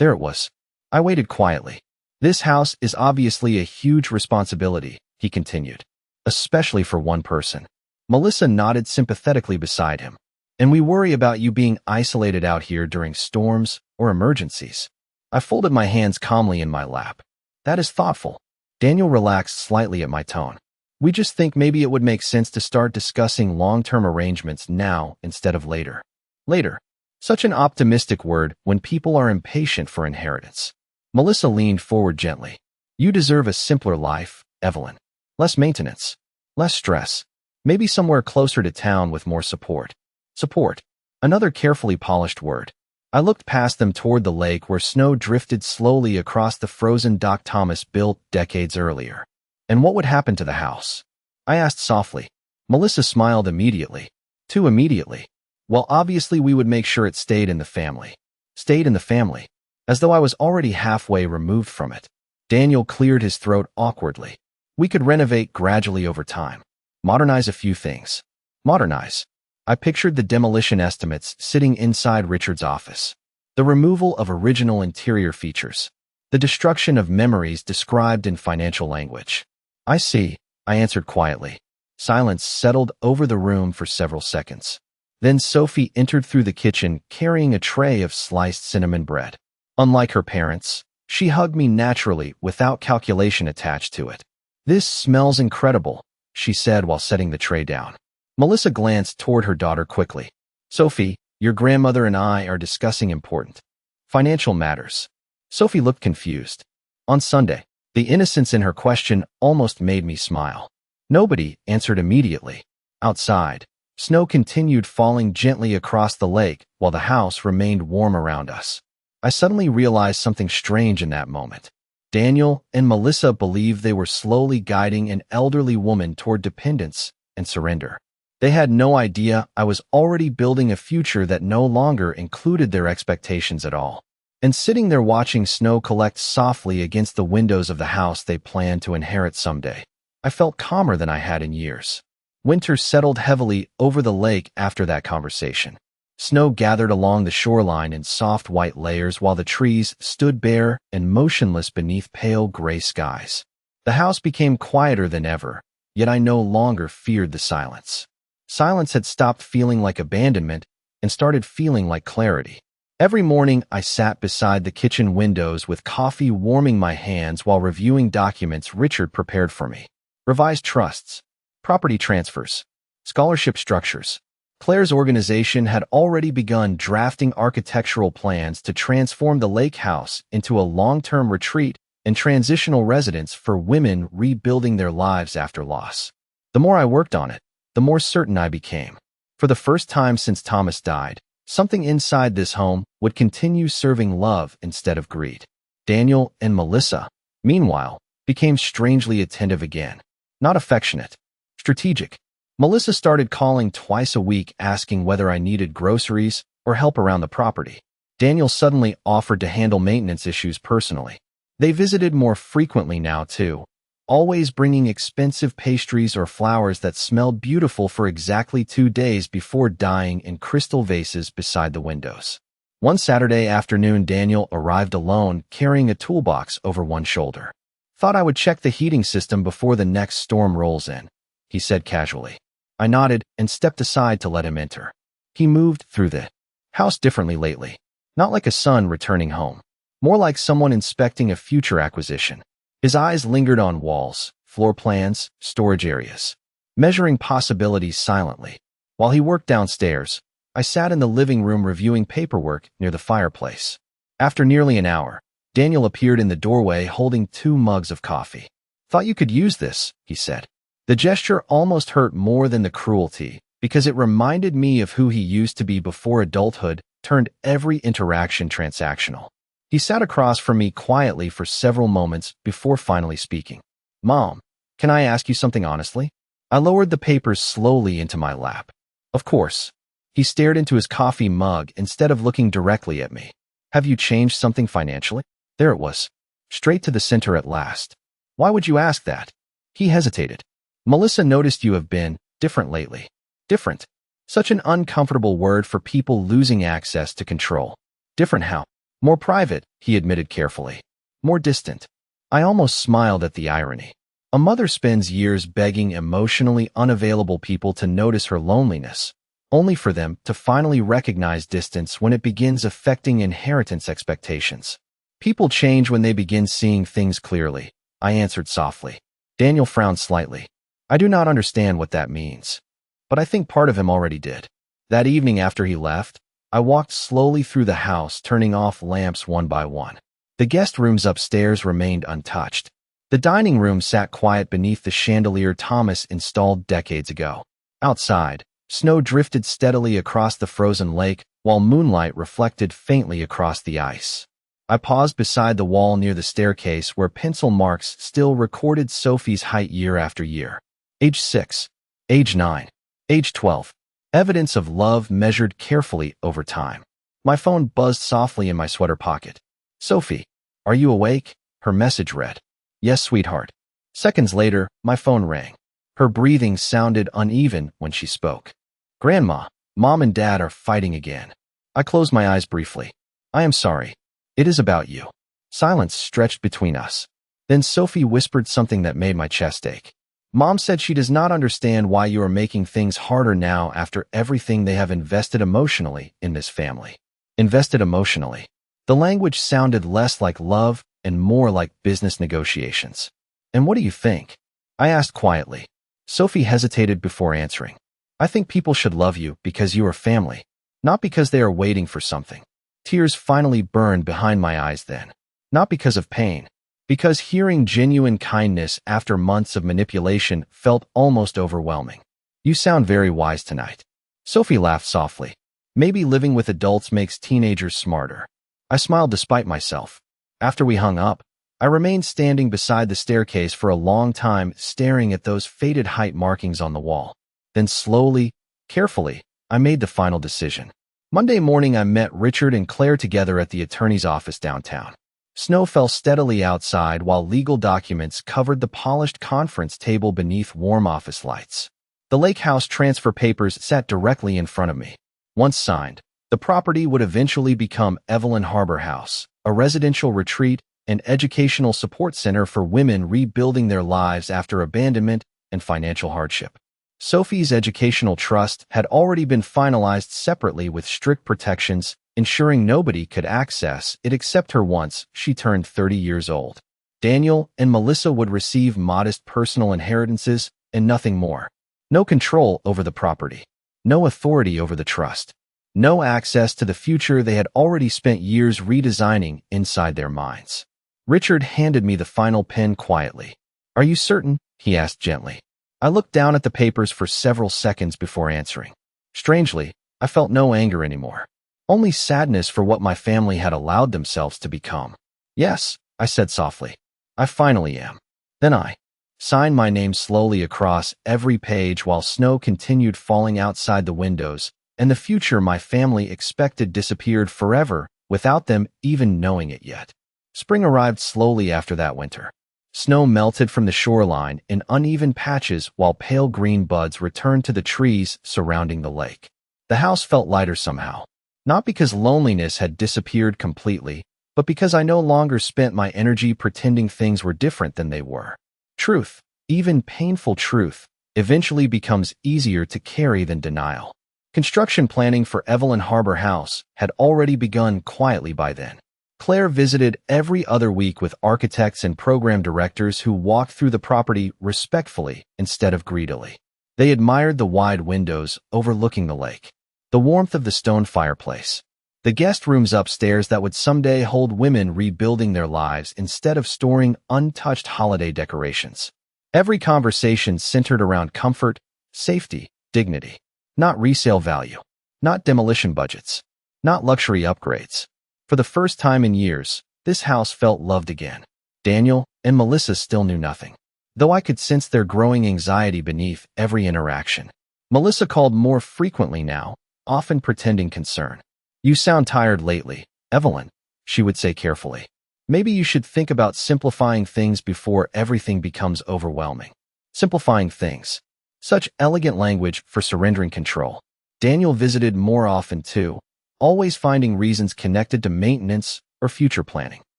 There it was. I waited quietly. This house is obviously a huge responsibility, he continued, especially for one person. Melissa nodded sympathetically beside him. And we worry about you being isolated out here during storms or emergencies. I folded my hands calmly in my lap. That is thoughtful. Daniel relaxed slightly at my tone. We just think maybe it would make sense to start discussing long-term arrangements now instead of later. Later. Such an optimistic word when people are impatient for inheritance. Melissa leaned forward gently. You deserve a simpler life, Evelyn. Less maintenance. Less stress. Maybe somewhere closer to town with more support. Support. Another carefully polished word. I looked past them toward the lake where snow drifted slowly across the frozen dock Thomas built decades earlier. And what would happen to the house? I asked softly. Melissa smiled immediately. Too immediately. Well, obviously we would make sure it stayed in the family. Stayed in the family. As though I was already halfway removed from it. Daniel cleared his throat awkwardly. We could renovate gradually over time. Modernize a few things. Modernize. I pictured the demolition estimates sitting inside Richard's office. The removal of original interior features. The destruction of memories described in financial language. I see, I answered quietly. Silence settled over the room for several seconds. Then Sophie entered through the kitchen carrying a tray of sliced cinnamon bread. Unlike her parents, she hugged me naturally without calculation attached to it. This smells incredible, she said while setting the tray down. Melissa glanced toward her daughter quickly. Sophie, your grandmother and I are discussing important financial matters. Sophie looked confused. On Sunday, the innocence in her question almost made me smile. Nobody answered immediately. Outside, snow continued falling gently across the lake while the house remained warm around us. I suddenly realized something strange in that moment. Daniel and Melissa believed they were slowly guiding an elderly woman toward dependence and surrender. They had no idea I was already building a future that no longer included their expectations at all. And sitting there watching snow collect softly against the windows of the house they planned to inherit someday, I felt calmer than I had in years. Winter settled heavily over the lake after that conversation. Snow gathered along the shoreline in soft white layers while the trees stood bare and motionless beneath pale gray skies. The house became quieter than ever, yet I no longer feared the silence. Silence had stopped feeling like abandonment and started feeling like clarity. Every morning, I sat beside the kitchen windows with coffee warming my hands while reviewing documents Richard prepared for me. Revised trusts, property transfers, scholarship structures. Claire's organization had already begun drafting architectural plans to transform the lake house into a long-term retreat and transitional residence for women rebuilding their lives after loss. The more I worked on it, the more certain I became. For the first time since Thomas died, something inside this home would continue serving love instead of greed. Daniel and Melissa, meanwhile, became strangely attentive again. Not affectionate. Strategic. Melissa started calling twice a week asking whether I needed groceries or help around the property. Daniel suddenly offered to handle maintenance issues personally. They visited more frequently now, too, always bringing expensive pastries or flowers that smelled beautiful for exactly 2 days before dying in crystal vases beside the windows. One Saturday afternoon, Daniel arrived alone, carrying a toolbox over one shoulder. Thought I would check the heating system before the next storm rolls in, he said casually. I nodded and stepped aside to let him enter. He moved through the house differently lately. Not like a son returning home. More like someone inspecting a future acquisition. His eyes lingered on walls, floor plans, storage areas, measuring possibilities silently. While he worked downstairs, I sat in the living room reviewing paperwork near the fireplace. After nearly an hour, Daniel appeared in the doorway holding 2 mugs of coffee. Thought you could use this, he said. The gesture almost hurt more than the cruelty, because it reminded me of who he used to be before adulthood turned every interaction transactional. He sat across from me quietly for several moments before finally speaking. Mom, can I ask you something honestly? I lowered the papers slowly into my lap. Of course. He stared into his coffee mug instead of looking directly at me. Have you changed something financially? There it was. Straight to the center at last. Why would you ask that? He hesitated. Melissa noticed you have been different lately. Different. Such an uncomfortable word for people losing access to control. Different how? More private, he admitted carefully. More distant. I almost smiled at the irony. A mother spends years begging emotionally unavailable people to notice her loneliness, only for them to finally recognize distance when it begins affecting inheritance expectations. People change when they begin seeing things clearly, I answered softly. Daniel frowned slightly. I do not understand what that means. But I think part of him already did. That evening after he left, I walked slowly through the house, turning off lamps one by one. The guest rooms upstairs remained untouched. The dining room sat quiet beneath the chandelier Thomas installed decades ago. Outside, snow drifted steadily across the frozen lake, while moonlight reflected faintly across the ice. I paused beside the wall near the staircase where pencil marks still recorded Sophie's height year after year. Age 6, age 9, age 12. Evidence of love measured carefully over time. My phone buzzed softly in my sweater pocket. Sophie, are you awake? Her message read. Yes, sweetheart. Seconds later, my phone rang. Her breathing sounded uneven when she spoke. Grandma, Mom and Dad are fighting again. I closed my eyes briefly. I am sorry. It is about you. Silence stretched between us. Then Sophie whispered something that made my chest ache. Mom said she does not understand why you are making things harder now after everything they have invested emotionally in this family. Invested emotionally. The language sounded less like love and more like business negotiations. And what do you think? I asked quietly. Sophie hesitated before answering. I think people should love you because you are family, not because they are waiting for something. Tears finally burned behind my eyes then. Not because of pain. Because hearing genuine kindness after months of manipulation felt almost overwhelming. You sound very wise tonight. Sophie laughed softly. Maybe living with adults makes teenagers smarter. I smiled despite myself. After we hung up, I remained standing beside the staircase for a long time, staring at those faded height markings on the wall. Then slowly, carefully, I made the final decision. Monday morning, I met Richard and Claire together at the attorney's office downtown. Snow fell steadily outside while legal documents covered the polished conference table beneath warm office lights. The lake house transfer papers sat directly in front of me. Once signed, the property would eventually become Evelyn Harbor House, a residential retreat and educational support center for women rebuilding their lives after abandonment and financial hardship. Sophie's educational trust had already been finalized separately with strict protections, ensuring nobody could access it except her once she turned 30 years old. Daniel and Melissa would receive modest personal inheritances and nothing more. No control over the property. No authority over the trust. No access to the future they had already spent years redesigning inside their minds. Richard handed me the final pen quietly. Are you certain? He asked gently. I looked down at the papers for several seconds before answering. Strangely, I felt no anger anymore. Only sadness for what my family had allowed themselves to become. Yes, I said softly. I finally am. Then I signed my name slowly across every page while snow continued falling outside the windows, and the future my family expected disappeared forever without them even knowing it yet. Spring arrived slowly after that winter. Snow melted from the shoreline in uneven patches while pale green buds returned to the trees surrounding the lake. The house felt lighter somehow. Not because loneliness had disappeared completely, but because I no longer spent my energy pretending things were different than they were. Truth, even painful truth, eventually becomes easier to carry than denial. Construction planning for Evelyn Harbor House had already begun quietly by then. Claire visited every other week with architects and program directors who walked through the property respectfully instead of greedily. They admired the wide windows overlooking the lake, the warmth of the stone fireplace, the guest rooms upstairs that would someday hold women rebuilding their lives instead of storing untouched holiday decorations. Every conversation centered around comfort, safety, dignity. Not resale value, not demolition budgets, not luxury upgrades. For the first time in years, this house felt loved again. Daniel and Melissa still knew nothing, though I could sense their growing anxiety beneath every interaction. Melissa called more frequently now, often pretending concern. You sound tired lately, Evelyn, she would say carefully. Maybe you should think about simplifying things before everything becomes overwhelming. Simplifying things. Such elegant language for surrendering control. Daniel visited more often too, always finding reasons connected to maintenance or future planning.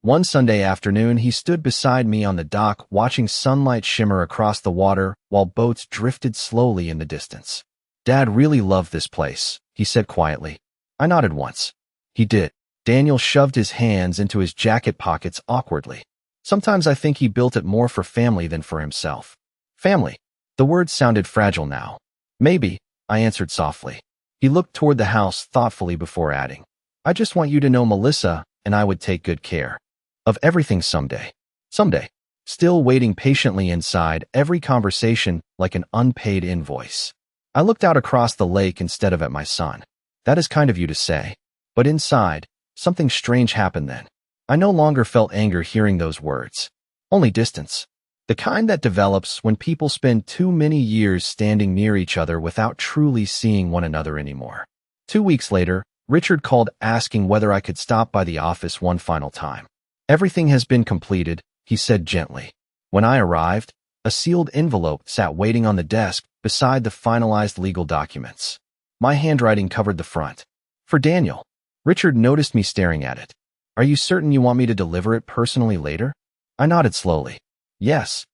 One Sunday afternoon, he stood beside me on the dock watching sunlight shimmer across the water while boats drifted slowly in the distance. Dad really loved this place, he said quietly. I nodded once. He did. Daniel shoved his hands into his jacket pockets awkwardly. Sometimes I think he built it more for family than for himself. Family. The word sounded fragile now. Maybe, I answered softly. He looked toward the house thoughtfully before adding, I just want you to know Melissa and I would take good care of everything someday. Someday. Still waiting patiently inside, every conversation like an unpaid invoice. I looked out across the lake instead of at my son. That is kind of you to say. But inside, something strange happened then. I no longer felt anger hearing those words. Only distance. The kind that develops when people spend too many years standing near each other without truly seeing one another anymore. 2 weeks later, Richard called asking whether I could stop by the office one final time. Everything has been completed, he said gently. When I arrived, a sealed envelope sat waiting on the desk beside the finalized legal documents. My handwriting covered the front. For Daniel. Richard noticed me staring at it. Are you certain you want me to deliver it personally later? I nodded slowly. Yes.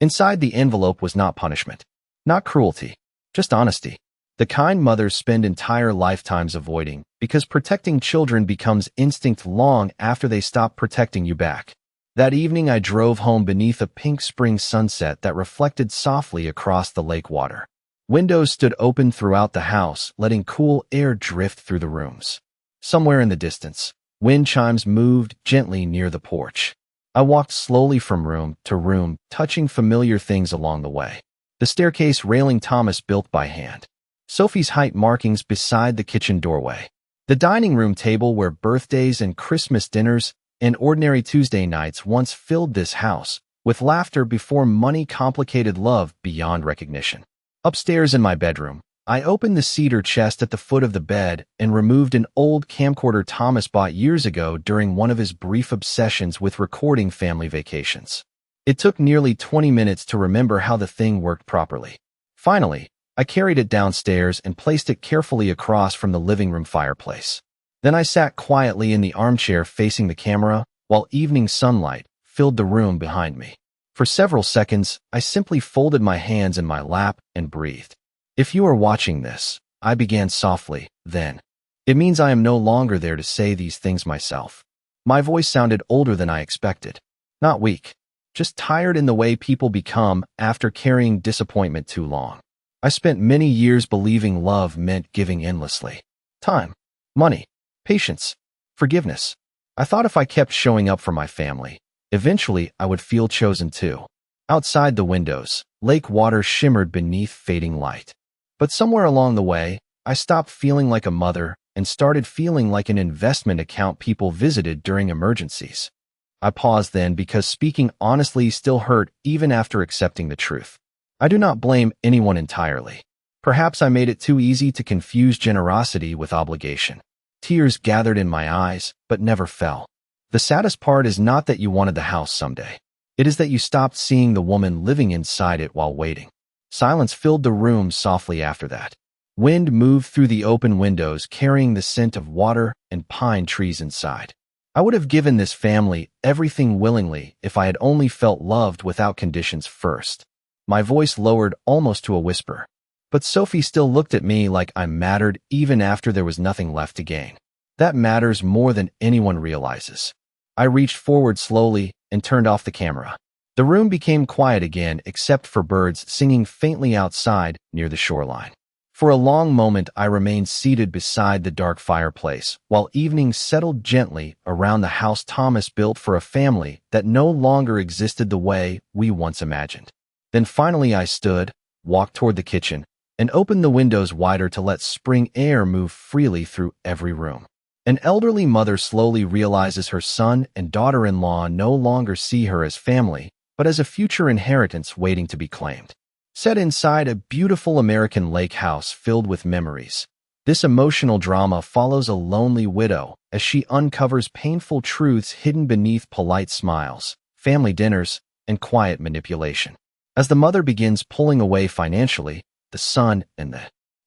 Inside the envelope was not punishment. Not cruelty. Just honesty. The kind mothers spend entire lifetimes avoiding, because protecting children becomes instinct long after they stop protecting you back. That evening I drove home beneath a pink spring sunset that reflected softly across the lake water. Windows stood open throughout the house, letting cool air drift through the rooms. Somewhere in the distance, wind chimes moved gently near the porch. I walked slowly from room to room, touching familiar things along the way. The staircase railing Thomas built by hand. Sophie's height markings beside the kitchen doorway. The dining room table where birthdays and Christmas dinners and ordinary Tuesday nights once filled this house, with laughter before money complicated love beyond recognition. Upstairs in my bedroom, I opened the cedar chest at the foot of the bed and removed an old camcorder Thomas bought years ago during one of his brief obsessions with recording family vacations. It took nearly 20 minutes to remember how the thing worked properly. Finally, I carried it downstairs and placed it carefully across from the living room fireplace. Then I sat quietly in the armchair facing the camera while evening sunlight filled the room behind me. For several seconds, I simply folded my hands in my lap and breathed. If you are watching this, I began softly, then. It means I am no longer there to say these things myself. My voice sounded older than I expected. Not weak, just tired in the way people become after carrying disappointment too long. I spent many years believing love meant giving endlessly. Time, money, patience, forgiveness. I thought if I kept showing up for my family, eventually I would feel chosen too. Outside the windows, lake water shimmered beneath fading light. But somewhere along the way, I stopped feeling like a mother and started feeling like an investment account people visited during emergencies. I paused then because speaking honestly still hurt even after accepting the truth. I do not blame anyone entirely. Perhaps I made it too easy to confuse generosity with obligation. Tears gathered in my eyes, but never fell. The saddest part is not that you wanted the house someday. It is that you stopped seeing the woman living inside it while waiting. Silence filled the room softly after that. Wind moved through the open windows, carrying the scent of water and pine trees inside. I would have given this family everything willingly if I had only felt loved without conditions first. My voice lowered almost to a whisper. But Sophie still looked at me like I mattered even after there was nothing left to gain. That matters more than anyone realizes. I reached forward slowly and turned off the camera. The room became quiet again except for birds singing faintly outside near the shoreline. For a long moment I remained seated beside the dark fireplace while evening settled gently around the house Thomas built for a family that no longer existed the way we once imagined. Then finally I stood, walked toward the kitchen, and opened the windows wider to let spring air move freely through every room. An elderly mother slowly realizes her son and daughter-in-law no longer see her as family, but as a future inheritance waiting to be claimed. Set inside a beautiful American lake house filled with memories, this emotional drama follows a lonely widow as she uncovers painful truths hidden beneath polite smiles, family dinners, and quiet manipulation. As the mother begins pulling away financially, the son and the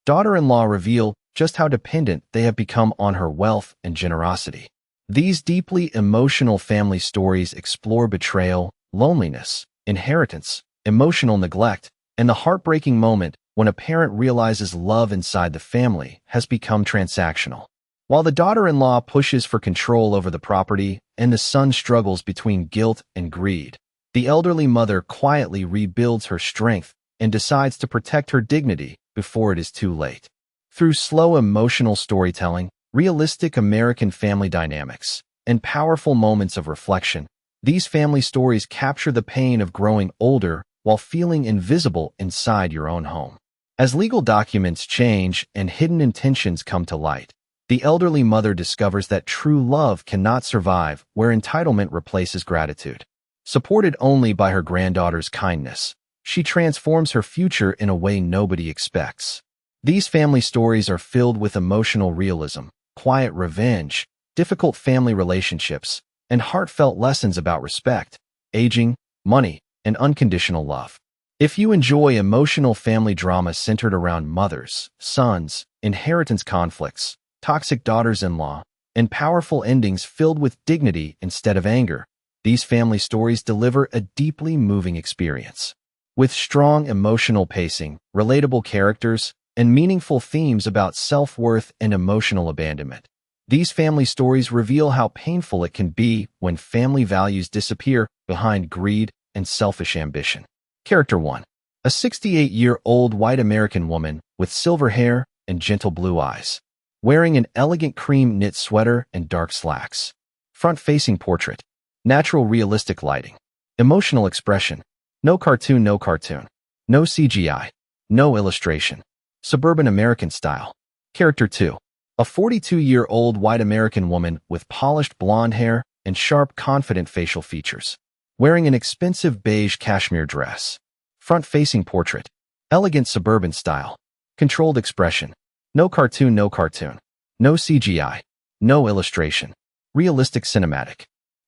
daughter-in-law reveal just how dependent they have become on her wealth and generosity. These deeply emotional family stories explore betrayal, loneliness, inheritance, emotional neglect, and the heartbreaking moment when a parent realizes love inside the family has become transactional. While the daughter-in-law pushes for control over the property and the son struggles between guilt and greed, the elderly mother quietly rebuilds her strength and decides to protect her dignity before it is too late. Through slow emotional storytelling, realistic American family dynamics, and powerful moments of reflection, these family stories capture the pain of growing older while feeling invisible inside your own home. As legal documents change and hidden intentions come to light, the elderly mother discovers that true love cannot survive where entitlement replaces gratitude. Supported only by her granddaughter's kindness, she transforms her future in a way nobody expects. These family stories are filled with emotional realism, quiet revenge, difficult family relationships, and heartfelt lessons about respect, aging, money, and unconditional love. If you enjoy emotional family drama centered around mothers, sons, inheritance conflicts, toxic daughters-in-law, and powerful endings filled with dignity instead of anger, these family stories deliver a deeply moving experience. With strong emotional pacing, relatable characters, and meaningful themes about self-worth and emotional abandonment, these family stories reveal how painful it can be when family values disappear behind greed and selfish ambition. Character 1. A 68-year-old white American woman with silver hair and gentle blue eyes, wearing an elegant cream knit sweater and dark slacks. Front-facing portrait. Natural realistic lighting. Emotional expression. No cartoon, no cartoon. No CGI. No illustration. Suburban American style. Character 2. A 42-year-old white American woman with polished blonde hair and sharp, confident facial features, wearing an expensive beige cashmere dress. Front-facing portrait. Elegant suburban style. Controlled expression. No cartoon, no cartoon. No CGI. No illustration. Realistic cinematic.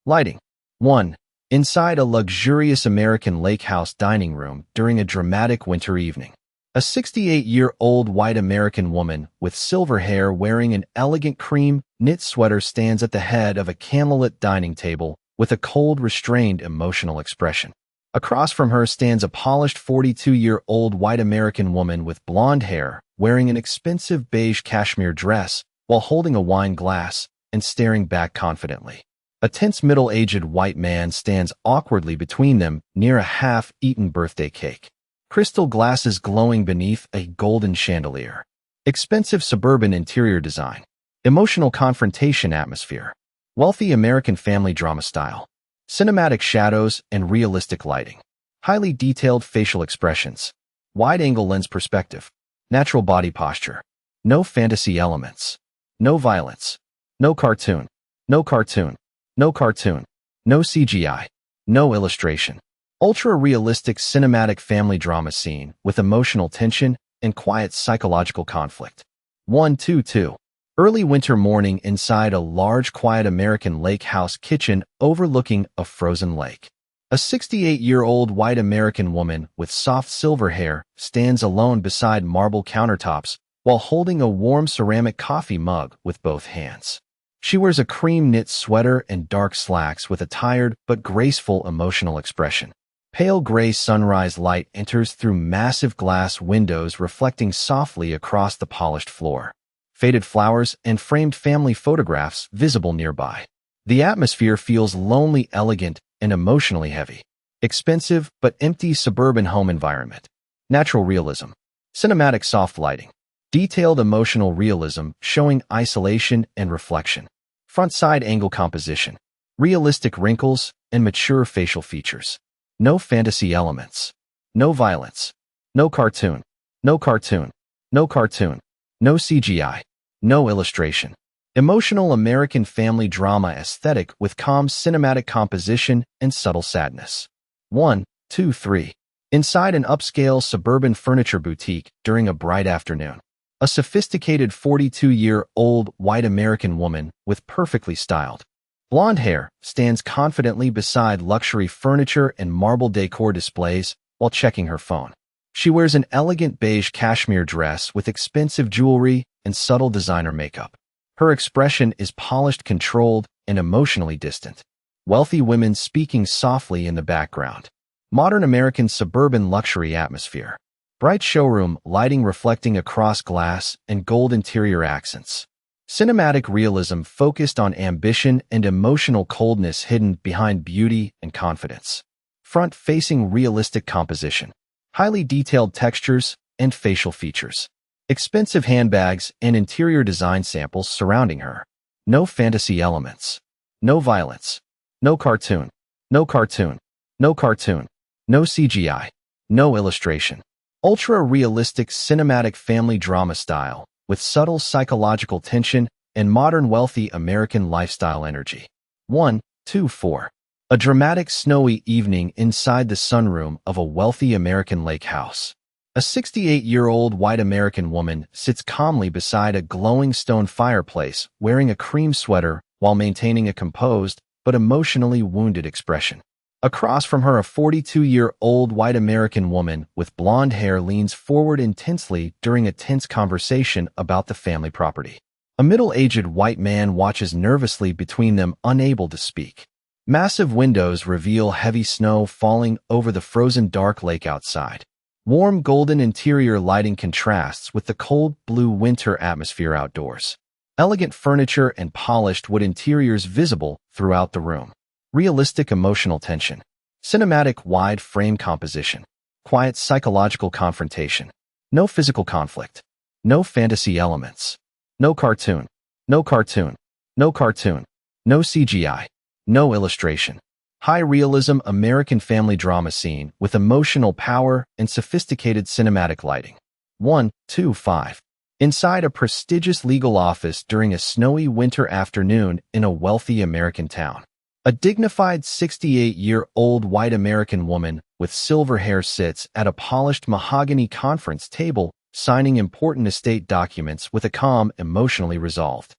Lighting. 1. Inside a luxurious American lake house dining room during a dramatic winter evening. A 68-year-old white American woman with silver hair wearing an elegant cream knit sweater stands at the head of a candlelit dining table with a cold, restrained, emotional expression. Across from her stands a polished 42-year-old white American woman with blonde hair wearing an expensive beige cashmere dress while holding a wine glass and staring back confidently. A tense middle-aged white man stands awkwardly between them near a half-eaten birthday cake. Crystal glasses glowing beneath a golden chandelier. Expensive suburban interior design. Emotional confrontation atmosphere. Wealthy American family drama style. Cinematic shadows and realistic lighting. Highly detailed facial expressions. Wide-angle lens perspective. Natural body posture. No fantasy elements. No violence. No cartoon. No cartoon. No cartoon. No CGI. No illustration. Ultra-realistic cinematic family drama scene with emotional tension and quiet psychological conflict. 122. Early winter morning inside a large, quiet American lake house kitchen overlooking a frozen lake. A 68-year-old white American woman with soft silver hair stands alone beside marble countertops while holding a warm ceramic coffee mug with both hands. She wears a cream knit sweater and dark slacks with a tired but graceful emotional expression. Pale gray sunrise light enters through massive glass windows reflecting softly across the polished floor. Faded flowers and framed family photographs visible nearby. The atmosphere feels lonely, elegant, and emotionally heavy. Expensive but empty suburban home environment. Natural realism. Cinematic soft lighting. Detailed emotional realism showing isolation and reflection. Front-side angle composition. Realistic wrinkles and mature facial features. No fantasy elements. No violence. No cartoon. No cartoon. No cartoon. No CGI. No illustration. Emotional American family drama aesthetic with calm cinematic composition and subtle sadness. 1, 2, 3. Inside an upscale suburban furniture boutique during a bright afternoon. A sophisticated 42-year-old white American woman with perfectly styled blonde hair stands confidently beside luxury furniture and marble decor displays while checking her phone. She wears an elegant beige cashmere dress with expensive jewelry and subtle designer makeup. Her expression is polished, controlled, and emotionally distant. Wealthy women speaking softly in the background. Modern American suburban luxury atmosphere. Bright showroom lighting reflecting across glass and gold interior accents. Cinematic realism focused on ambition and emotional coldness hidden behind beauty and confidence. Front-facing realistic composition. Highly detailed textures and facial features. Expensive handbags and interior design samples surrounding her. No fantasy elements. No violence. No cartoon. No cartoon. No cartoon. No CGI. No illustration. Ultra-realistic cinematic family drama style, with subtle psychological tension and modern wealthy American lifestyle energy. 1, 2, 4. A dramatic snowy evening inside the sunroom of a wealthy American lake house. A 68-year-old white American woman sits calmly beside a glowing stone fireplace, wearing a cream sweater while maintaining a composed but emotionally wounded expression. Across from her, a 42-year-old white American woman with blonde hair leans forward intensely during a tense conversation about the family property. A middle-aged white man watches nervously between them, unable to speak. Massive windows reveal heavy snow falling over the frozen dark lake outside. Warm golden interior lighting contrasts with the cold blue winter atmosphere outdoors. Elegant furniture and polished wood interiors visible throughout the room. Realistic emotional tension. Cinematic wide frame composition. Quiet psychological confrontation. No physical conflict. No fantasy elements. No cartoon. No cartoon. No cartoon. No CGI. No illustration. High realism American family drama scene with emotional power and sophisticated cinematic lighting. 1, 2, 5. Inside a prestigious legal office during a snowy winter afternoon in a wealthy American town. A dignified 68-year-old white American woman with silver hair sits at a polished mahogany conference table, signing important estate documents with a calm, emotionally resolved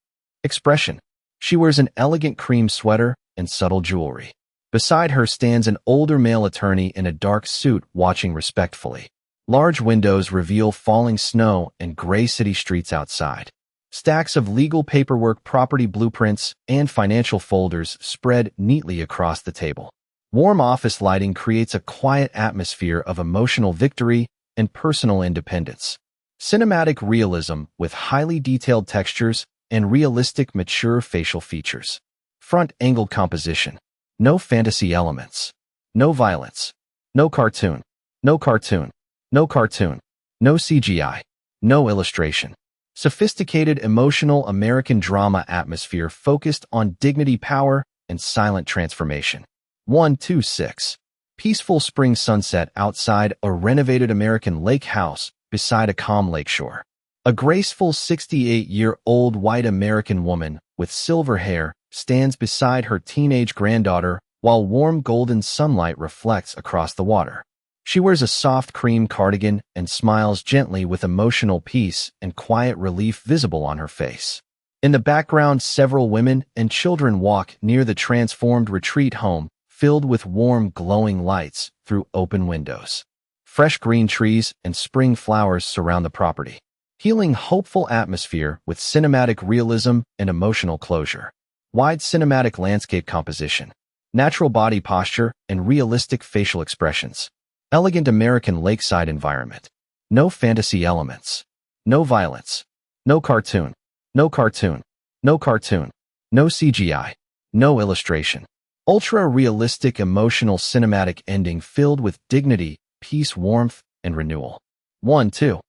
expression. She wears an elegant cream sweater and subtle jewelry. Beside her stands an older male attorney in a dark suit watching respectfully. Large windows reveal falling snow and gray city streets outside. Stacks of legal paperwork, property blueprints, and financial folders spread neatly across the table. Warm office lighting creates a quiet atmosphere of emotional victory and personal independence. Cinematic realism with highly detailed textures and realistic, mature facial features. Front-angled composition. No fantasy elements. No violence. No cartoon. No cartoon. No cartoon. No CGI. No illustration. Sophisticated emotional American drama atmosphere focused on dignity, power, and silent transformation. 1, 2, 6. Peaceful spring sunset outside a renovated American lake house beside a calm lakeshore. A graceful 68-year-old white American woman with silver hair stands beside her teenage granddaughter while warm golden sunlight reflects across the water. She wears a soft cream cardigan and smiles gently with emotional peace and quiet relief visible on her face. In the background, several women and children walk near the transformed retreat home, filled with warm, glowing lights through open windows. Fresh green trees and spring flowers surround the property. Healing, hopeful atmosphere with cinematic realism and emotional closure. Wide cinematic landscape composition. Natural body posture and realistic facial expressions. Elegant American lakeside environment. No fantasy elements. No violence. No cartoon. No cartoon. No cartoon. No CGI. No illustration. Ultra-realistic emotional cinematic ending filled with dignity, peace, warmth, and renewal. 1, 2.